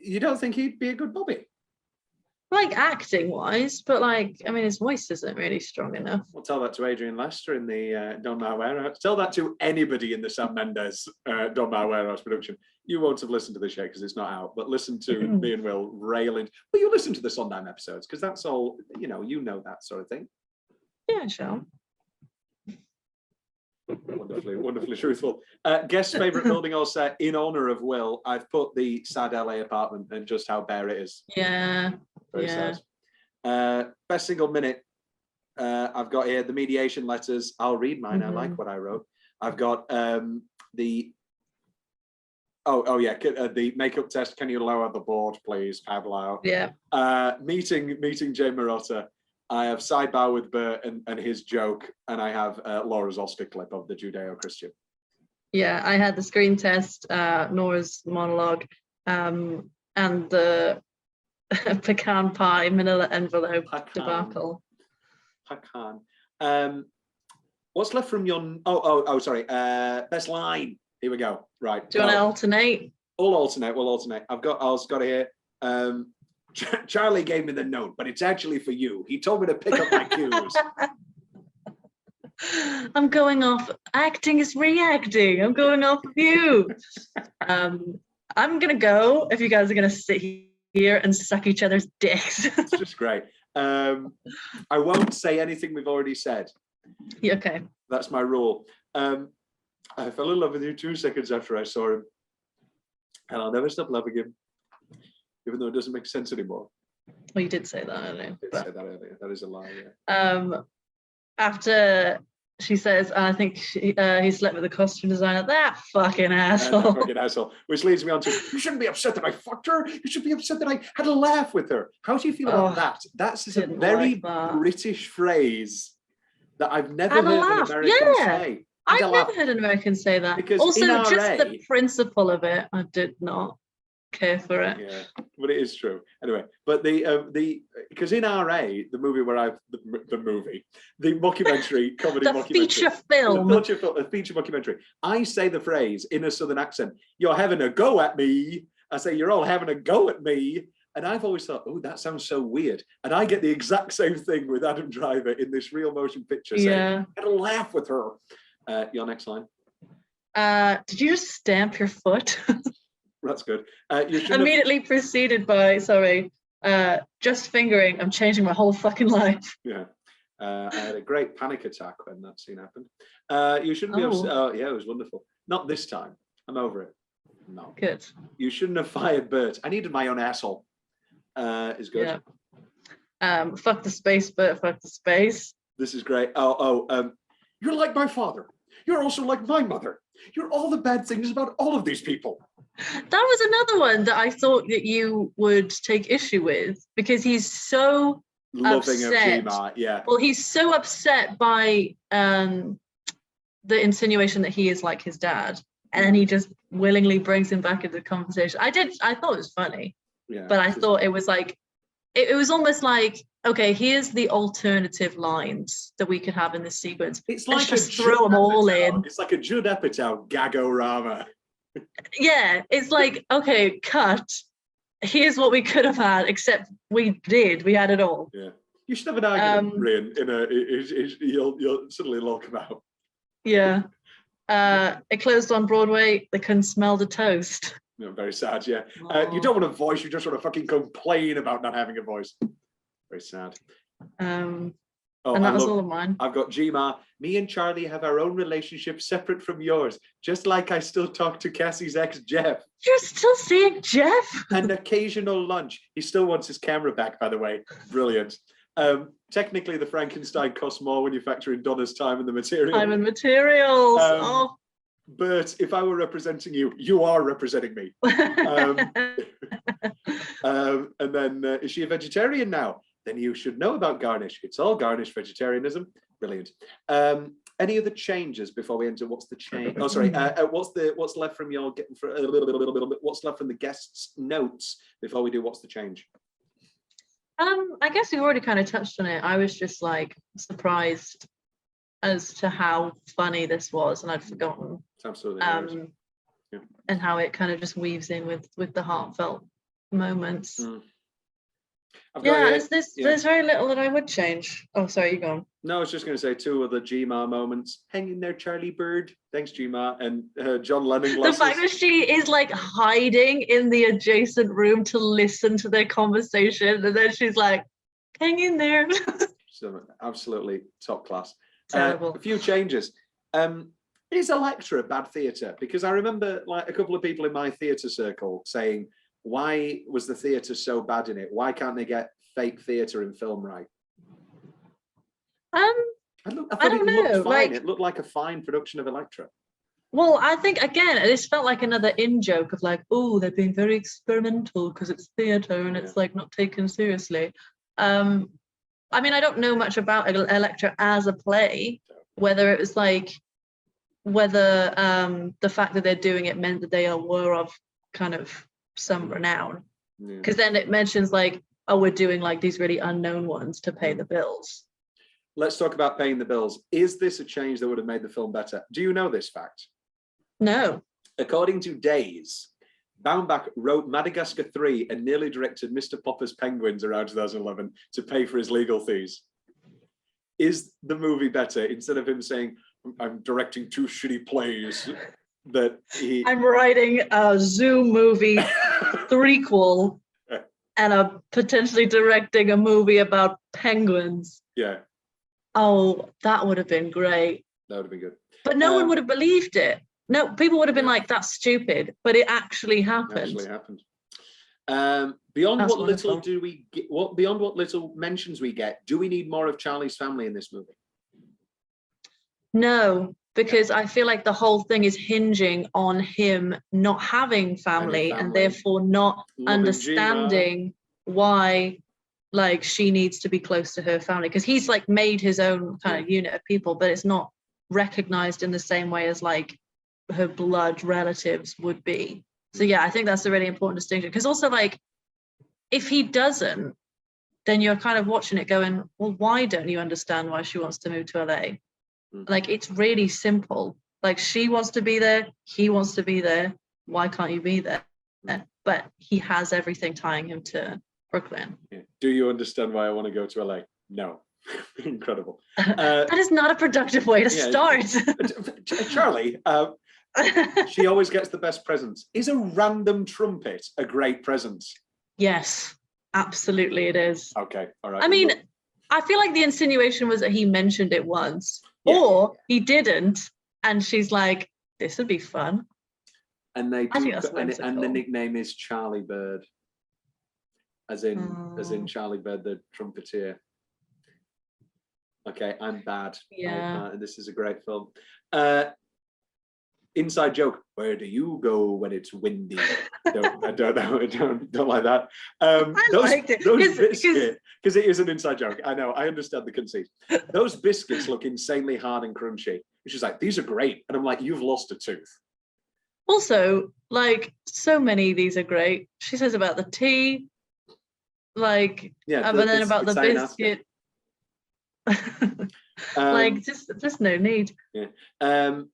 You don't think he'd be a good Bobby? Like acting wise, but like, I mean, his voice isn't really strong enough. We'll tell that to Adrian Lester in the Don Mar Warehouse. Tell that to anybody in the Sam Mendes Don Mar Warehouse production. You won't have listened to this yet because it's not out, but listen to me and Will railing. Well, you listen to the Sondheim episodes because that's all, you know that sort of thing. Yeah, sure. Wonderfully truthful. Guest favorite building or set in honor of Will. I've put the sad LA apartment and just how bare it is. Yeah. Very sad. Best single minute. I've got here the mediation letters. I'll read mine. I like what I wrote. I've got the the makeup test. Can you lower the board, please, Pablo? Yeah. Meeting Jane Marotta. I have sidebar with Bert and his joke, and I have Laura's Oscar clip of the Judeo-Christian. Yeah, I had the screen test, Nora's monologue, and the pecan pie manila envelope debacle. Pecan. What's left from your? Sorry. Best line. Here we go. Right. Do you want to alternate? We'll alternate. I've got it here. Charlie gave me the note, but it's actually for you. He told me to pick up my cues. I'm going off. Acting is reacting. I'm going off of you. I'm gonna go. If you guys are gonna sit here and suck each other's dicks. It's just great. I won't say anything we've already said. Yeah, okay. That's my rule. I fell in love with you 2 seconds after I saw him, and I'll never stop loving him, even though it doesn't make sense anymore. Well, you did say that earlier. I did say that earlier. That is a lie. Yeah. After she says, I think he slept with the costume designer. That fucking asshole. Which leads me on to, you shouldn't be upset that I fucked her. You should be upset that I had a laugh with her. How do you feel about that? That's a very British phrase that I've never heard an American say. I've never heard an American say that. Because also, in RA, just the principle of it, I did not care for it. Yeah, but it is true. Anyway, but because in RA, the movie where the mockumentary comedy the mockumentary, feature film, the feature mockumentary, I say the phrase in a southern accent, "You're having a go at me." I say, "You're all having a go at me." And I've always thought, oh, that sounds so weird. And I get the exact same thing with Adam Driver in this real motion picture saying, yeah. I had a laugh with her. Your next line. Did you just stamp your foot? That's good. Immediately preceded by, just fingering, I'm changing my whole fucking life. Yeah. I had a great panic attack when that scene happened. You shouldn't be upset. Oh, yeah, it was wonderful. Not this time. I'm over it. No. Good. You shouldn't have fired Bert. I needed my own asshole. Is good. Yeah. Fuck the space, Bert. Fuck the space. This is great. You're like my father. You're also like my mother. You're all the bad things about all of these people. That was another one that I thought that you would take issue with because he's so loving upset. Of G-Mart, yeah. Well, he's so upset by the insinuation that he is like his dad, and then he just willingly brings him back into the conversation. I thought it was funny, but I thought it was like, it was almost like, okay, here's the alternative lines that we could have in this sequence. It's Let's like just throw them all in. It's like a Judd Apatow gagorama. Yeah, it's like, okay, cut. Here's what we could have had, except we had it all. Yeah, you should have an argument, Rhian. You'll suddenly it'll all come out. Yeah, it closed on Broadway. They couldn't smell the toast. No, very sad. Yeah, you don't want a voice. You just want to fucking complain about not having a voice. Very sad. And that was all of mine. I've got Gma. Me and Charlie have our own relationship separate from yours. Just like I still talk to Cassie's ex, Jeff. You're still seeing Jeff? An occasional lunch. He still wants his camera back, by the way. Brilliant. Technically, the Frankenstein costs more when you factor in Donna's time and the material. Time and materials. Bert, if I were representing you, you are representing me. And then, is she a vegetarian now? then you should know about garnish. It's all garnish vegetarianism. Brilliant. Any other changes before we enter? What's the change? Oh, sorry. What's left from your what's left from the guests' notes before we do what's the change? I guess we've already kind of touched on it. I was just like surprised as to how funny this was, and I'd forgotten. It's absolutely and how it kind of just weaves in with the heartfelt moments. There's very little that I would change. Oh, sorry, you go on. No, I was just going to say 2 other G-Ma moments. Hang in there, Charlie Bird. Thanks, G-Ma. And John Lennon glasses. The fact that she is like hiding in the adjacent room to listen to their conversation, and then she's like, hang in there. So, absolutely top class. Terrible. A few changes. Is Electra bad theatre? Because I remember like a couple of people in my theatre circle saying, why was the theatre so bad in it? Why can't they get fake theatre in film right? I don't know. Fine. It looked like a fine production of Electra. Well, I think again, this felt like another in-joke of like, oh, they're being very experimental because it's theatre and it's like not taken seriously. I mean, I don't know much about Electra as a play, whether it was like, whether the fact that they're doing it meant that they were of kind of some renown. Because then it mentions like, oh, we're doing like these really unknown ones to pay the bills. Let's talk about paying the bills. Is this a change that would have made the film better? Do you know this fact? No. According to Days, Baumbach wrote Madagascar 3 and nearly directed Mr. Popper's Penguins around 2011 to pay for his legal fees. Is the movie better, instead of him saying, I'm directing 2 shitty plays, that I'm writing a Zoo movie threequel and I'm potentially directing a movie about penguins. Yeah. Oh, that would have been great. That would have been good. But no one would have believed it. No, people would have been like, that's stupid. But it actually happened. It actually happened. Beyond That's what wonderful. little do we get, beyond what little mentions we get, do we need more of Charlie's family in this movie? No, because I feel like the whole thing is hinging on him not having family and therefore not understanding why like she needs to be close to her family, because he's like made his own kind of unit of people, but it's not recognized in the same way as like her blood relatives would be. So yeah, I think that's a really important distinction, because also like if he doesn't, then you're kind of watching it going, well, why don't you understand why she wants to move to LA? Like it's really simple. Like she wants to be there, he wants to be there, why can't you be there? But he has everything tying him to Brooklyn. Yeah. Do you understand why I want to go to LA? No. Incredible. That is not a productive way to start. Charlie, she always gets the best presents. Is a random trumpet a great present? Yes, absolutely it is. Okay, all right. I mean, I feel like the insinuation was that he mentioned it once, or he didn't, and she's like, this would be fun. And they I do, think that's and the nickname is Charlie Bird, as in Charlie Bird the trumpeter. Okay, I'm bad. Yeah. This is a great film. Inside joke, where do you go when it's windy? I don't know. I don't like that. I liked it. Those biscuits, because it is an inside joke. I know, I understand the conceit. Those biscuits look insanely hard and crunchy. And she's like, these are great. And I'm like, you've lost a tooth. Also, like, so many of these are great. She says about the tea, like, and then about the biscuit. Like just no need. Yeah.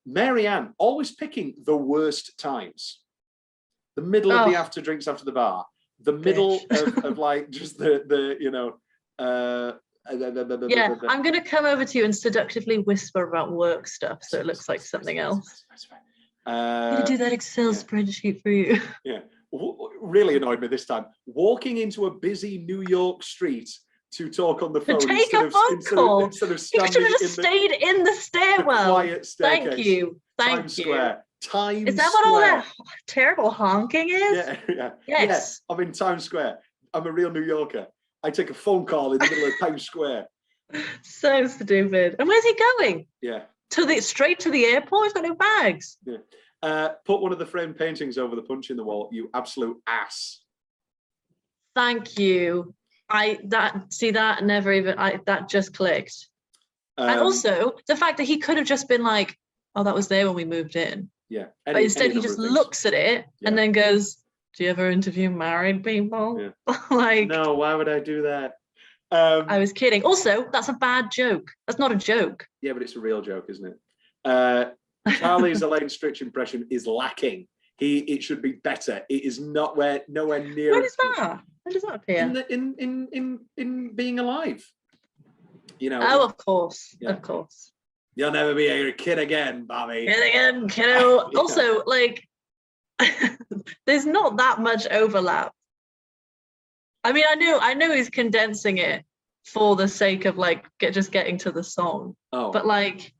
Mary Ann always picking the worst times. The middle of the after drinks after the bar. The middle of like just the you know. Yeah, I'm gonna come over to you and seductively whisper about work stuff, so it looks like something else. I'm gonna do that Excel spreadsheet for you. Yeah, really annoyed me this time. Walking into a busy New York street to talk on the phone, take a phone call. Instead of You standing should have just stayed in the stairwell. Quiet staircase. Thank you. Times Square. Times Is that what all that terrible honking is? Yeah. Yes. Yeah, I'm in Times Square. I'm a real New Yorker. I take a phone call in the middle of Times Square. So stupid. And where's he going? Yeah. Straight to the airport? He's got no bags. Yeah. Put one of the framed paintings over the punch in the wall, you absolute ass. Thank you. that never even that just clicked. And also the fact that he could have just been like, oh, that was there when we moved in. Yeah. But instead he just looks at it and then goes, do you ever interview married people? Yeah. Like, no, why would I do that? I was kidding. Also, that's a bad joke. That's not a joke. Yeah, but it's a real joke, isn't it? Charlie's Elaine Stritch impression is lacking. It should be better. It is nowhere near. When is that? When does that appear? In Being Alive. You know. Oh, of course. Yeah. Of course. You'll never be a kid again, Bobby. Kid again, kiddo. Yeah. Also, like, there's not that much overlap. I mean, I know he's condensing it for the sake of like just getting to the song. Oh. But like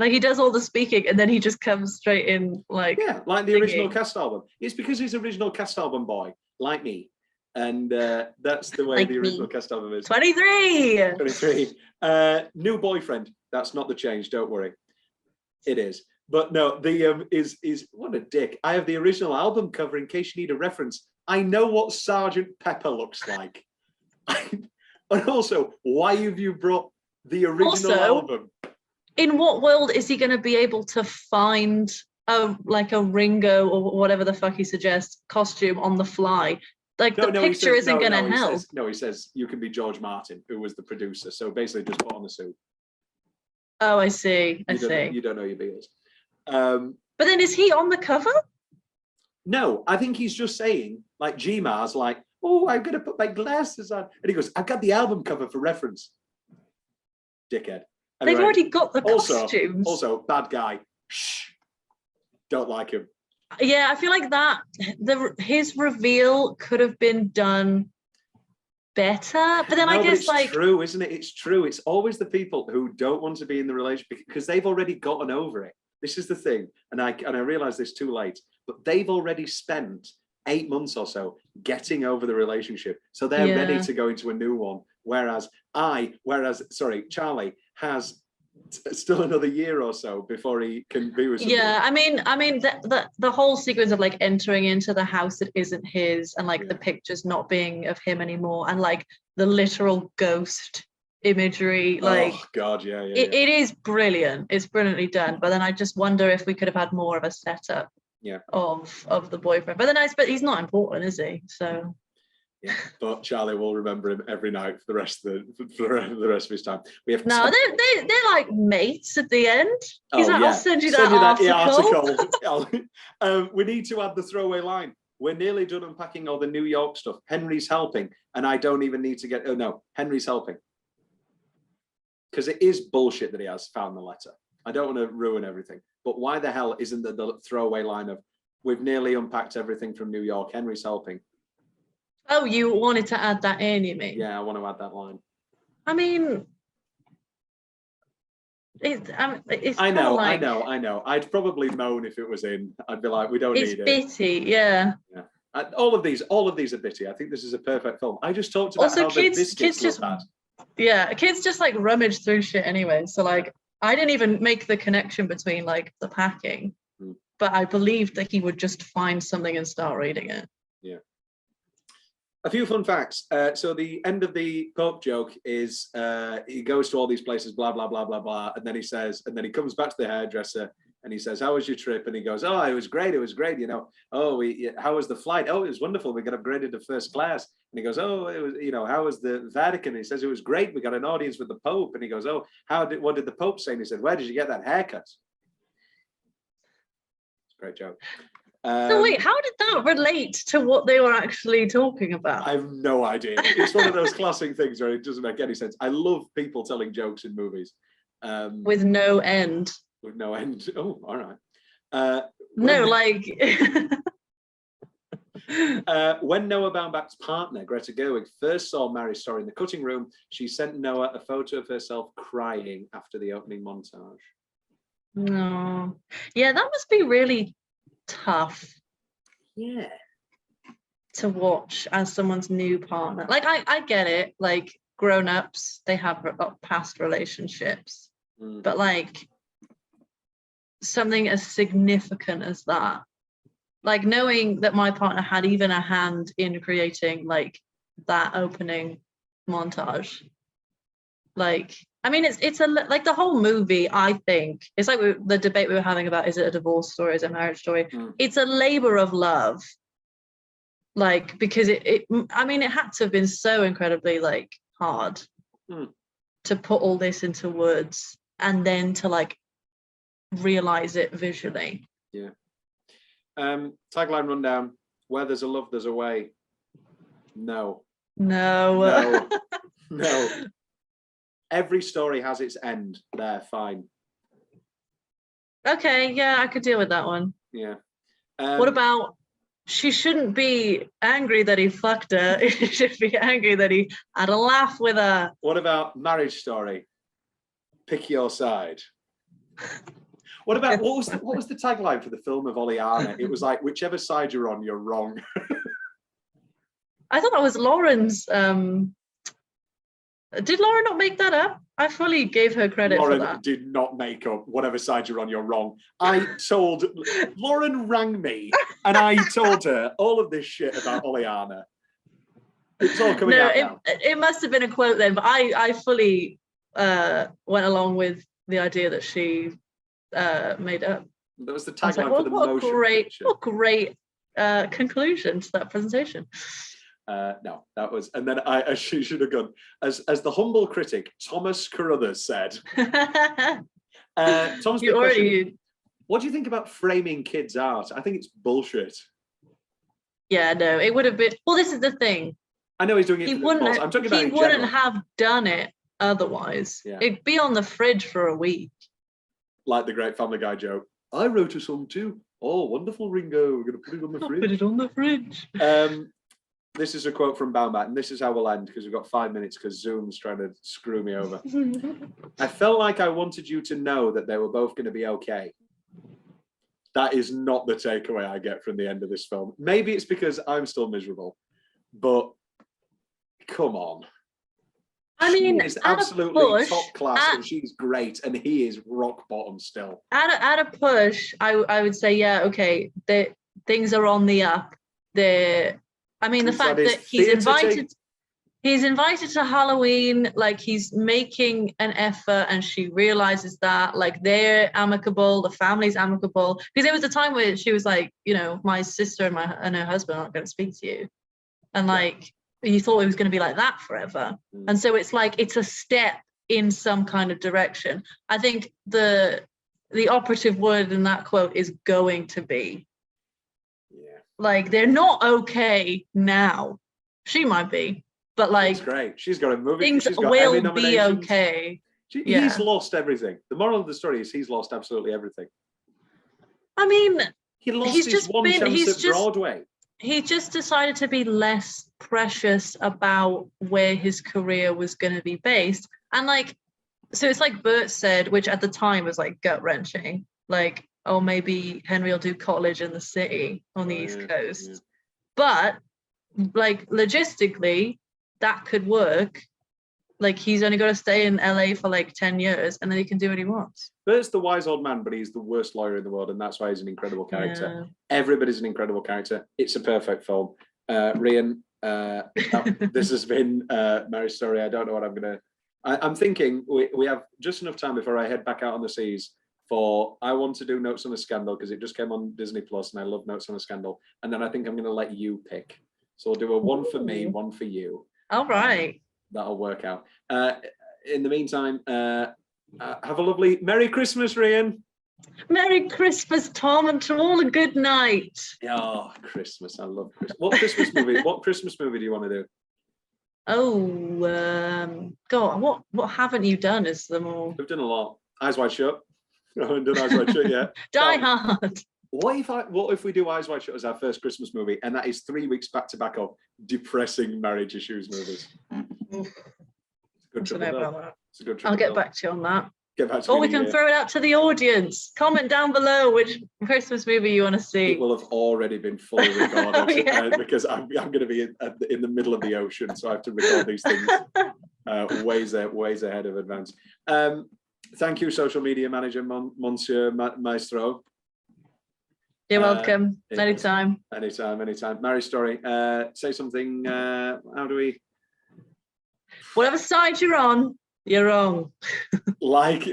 he does all the speaking and then he just comes straight in like like the original cast album. It's because he's original cast album boy, like me. And that's the way Like the original me. cast album is. 23. 23. New boyfriend. That's not the change, don't worry. It is. But no, the is what a dick. I have the original album cover in case you need a reference. I know what Sergeant Pepper looks like. And also, why have you brought the original album? In what world is he going to be able to find a Ringo or whatever the fuck he suggests costume on the fly? Like the picture isn't going to help. He says you can be George Martin, who was the producer. So basically, just put on a suit. Oh, I see. You don't know your Beatles. But then is he on the cover? No, I think he's just saying, like G-Mars, like, oh, I'm going to put my glasses on. And he goes, I've got the album cover for reference. Dickhead. Anyway, they've already got the costumes. Also, bad guy. Shh. Don't like him. Yeah, I feel like that his reveal could have been done better. But then I guess it's like true, isn't it? It's true. It's always the people who don't want to be in the relationship because they've already gotten over it. This is the thing. And I realize this too late, but they've already spent 8 months or so getting over the relationship. So they're ready to go into a new one. Whereas Charlie has still another year or so before he can be with somebody. Yeah, I mean the whole sequence of like entering into the house that isn't his and like the pictures not being of him anymore and like the literal ghost imagery, like oh god, it is brilliant. It's brilliantly done. But then I just wonder if we could have had more of a setup of the boyfriend. But then I suppose he's not important, is he? So yeah, but Charlie will remember him every night for the rest of his time. We have they're like mates at the end. He's like, I'll send you that article. We need to add the throwaway line. We're nearly done unpacking all the New York stuff. Henry's helping, and I don't even need to get. Oh no, Henry's helping because it is bullshit that he has found the letter. I don't want to ruin everything, but why the hell isn't the throwaway line of we've nearly unpacked everything from New York? Henry's helping. Oh, you wanted to add that in, you mean? Yeah, I want to add that line. I mean, it's I know. I'd probably moan if it was in. I'd be like, we don't need it. It's bitty, yeah. All of these are bitty. I think this is a perfect film. I just talked about also, how kids just bad. Yeah, kids just like rummage through shit anyway. So like, I didn't even make the connection between like the packing, but I believed that he would just find something and start reading it. Yeah. A few fun facts. So the end of the Pope joke is he goes to all these places, blah, blah, blah, blah, blah. And then he comes back to the hairdresser and he says, how was your trip? And he goes, oh, it was great. You know, how was the flight? Oh, it was wonderful. We got upgraded to first class. And he goes, oh, it was, how was the Vatican? And he says, it was great. We got an audience with the Pope. And he goes, oh, what did the Pope say? And he said, where did you get that haircut? It's a great joke. So wait, how did that relate to what they were actually talking about? I have no idea. It's one of those classic things where it doesn't make any sense. I love people telling jokes in movies. With no end. With no end. Oh, all right. When Noah Baumbach's partner, Greta Gerwig, first saw Mary Story in the cutting room, she sent Noah a photo of herself crying after the opening montage. No. Yeah, that must be really tough to watch as someone's new partner. Like I get it, like grown-ups, they have past relationships, but like something as significant as that, like knowing that my partner had even a hand in creating like that opening montage. Like, I mean, it's like the whole movie, I think, it's like the debate we were having about, is it a divorce story, is it a marriage story? It's a labor of love. Like, because I mean, it had to have been so incredibly, like, hard to put all this into words and then to, like, realize it visually. Yeah. Tagline rundown: where there's a love, there's a way. No. No. Every story has its end. There, fine. Okay, yeah, I could deal with that one. Yeah. What about, she shouldn't be angry that he fucked her. She should be angry that he had a laugh with her. What about Marriage Story? Pick your side. What about what was the tagline for the film of Oleana? It was like, whichever side you're on, you're wrong. I thought that was Lauren's. Did Lauren not make that up? I fully gave her credit Lauren for that. did not make up whatever side you're on, you're wrong. Lauren rang me and I told her all of this shit about Oleana. It's all coming out now. It must have been a quote then, but I fully went along with the idea that she made up. That was the tagline for the motion picture. What great conclusion to that presentation. No, that was, and then she should have gone, as the humble critic Thomas Carruthers said. Thomas, what do you think about framing kids' art? I think it's bullshit. Yeah, no, it would have been. Well, this is the thing. I know he's doing it. I'm talking about. He wouldn't have done it otherwise. Yeah. It'd be on the fridge for a week. Like the great Family Guy joke. I wrote a song too. Oh, wonderful, Ringo. We're going to put it on the fridge. Put it on the fridge. This is a quote from Baumbach, and this is how we'll end because we've got 5 minutes because Zoom's trying to screw me over. I felt like I wanted you to know that they were both going to be okay. That is not the takeaway I get from the end of this film. Maybe it's because I'm still miserable, but come on. I mean, she is absolutely top class, and she's great, and he is rock bottom still. At a push, I would say, yeah, okay, things are on the up. I mean, the fact that he's invited to Halloween, like he's making an effort, and she realizes that, like, they're amicable, the family's amicable. Because there was a time where she was like, you know, my sister and her husband aren't going to speak to you, and like you thought it was going to be like that forever. And so it's like it's a step in some kind of direction. I think the operative word in that quote is going to be. Like, they're not okay now. She might be, but like, it's great. She's got a movie. Things will be okay. He's lost everything. The moral of the story is he's lost absolutely everything. I mean, he lost his one chance at Broadway. He just decided to be less precious about where his career was going to be based, and like, so it's like Bert said, which at the time was like gut wrenching, like, oh, maybe Henry will do college in the city on the East Coast. Yeah. But like logistically, that could work. Like, he's only got to stay in LA for like 10 years and then he can do what he wants. Bert's the wise old man, but he's the worst lawyer in the world, and that's why he's an incredible character. Yeah. Everybody's an incredible character. It's a perfect film. Rhian, this has been Marriage Story. I don't know what I'm thinking we have just enough time before I head back out on the seas. I want to do Notes on a Scandal because it just came on Disney Plus, and I love Notes on a Scandal. And then I think I'm going to let you pick. So we'll do a one for me, one for you. All right. That'll work out. In the meantime, have a lovely Merry Christmas, Rhian. Merry Christmas, Tom, and to all a good night. Oh, Christmas! I love Christmas. What Christmas movie? What Christmas movie do you want to do? Oh, God! What haven't you done? Is them all? We've done a lot. Eyes Wide Shut. I haven't done Eyes Wide Shut yet. Die Hard. What if we do Eyes Wide Shut as our first Christmas movie, and that is 3 weeks back to back of depressing marriage issues movies? It's a good I'll get back to you on that. Get back to or we can throw it out to the audience. Comment down below which Christmas movie you want to see. It will have already been fully recorded because I'm going to be in the middle of the ocean, so I have to record these things ways ahead of advance. Thank you, social media manager, Monsieur Maestro. You're welcome. Anytime. Anytime. Marriage Story. Say something. How do we? Whatever side you're on, you're wrong.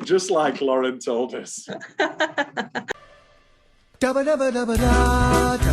Just like Lauren told us. Da ba da ba da ba da.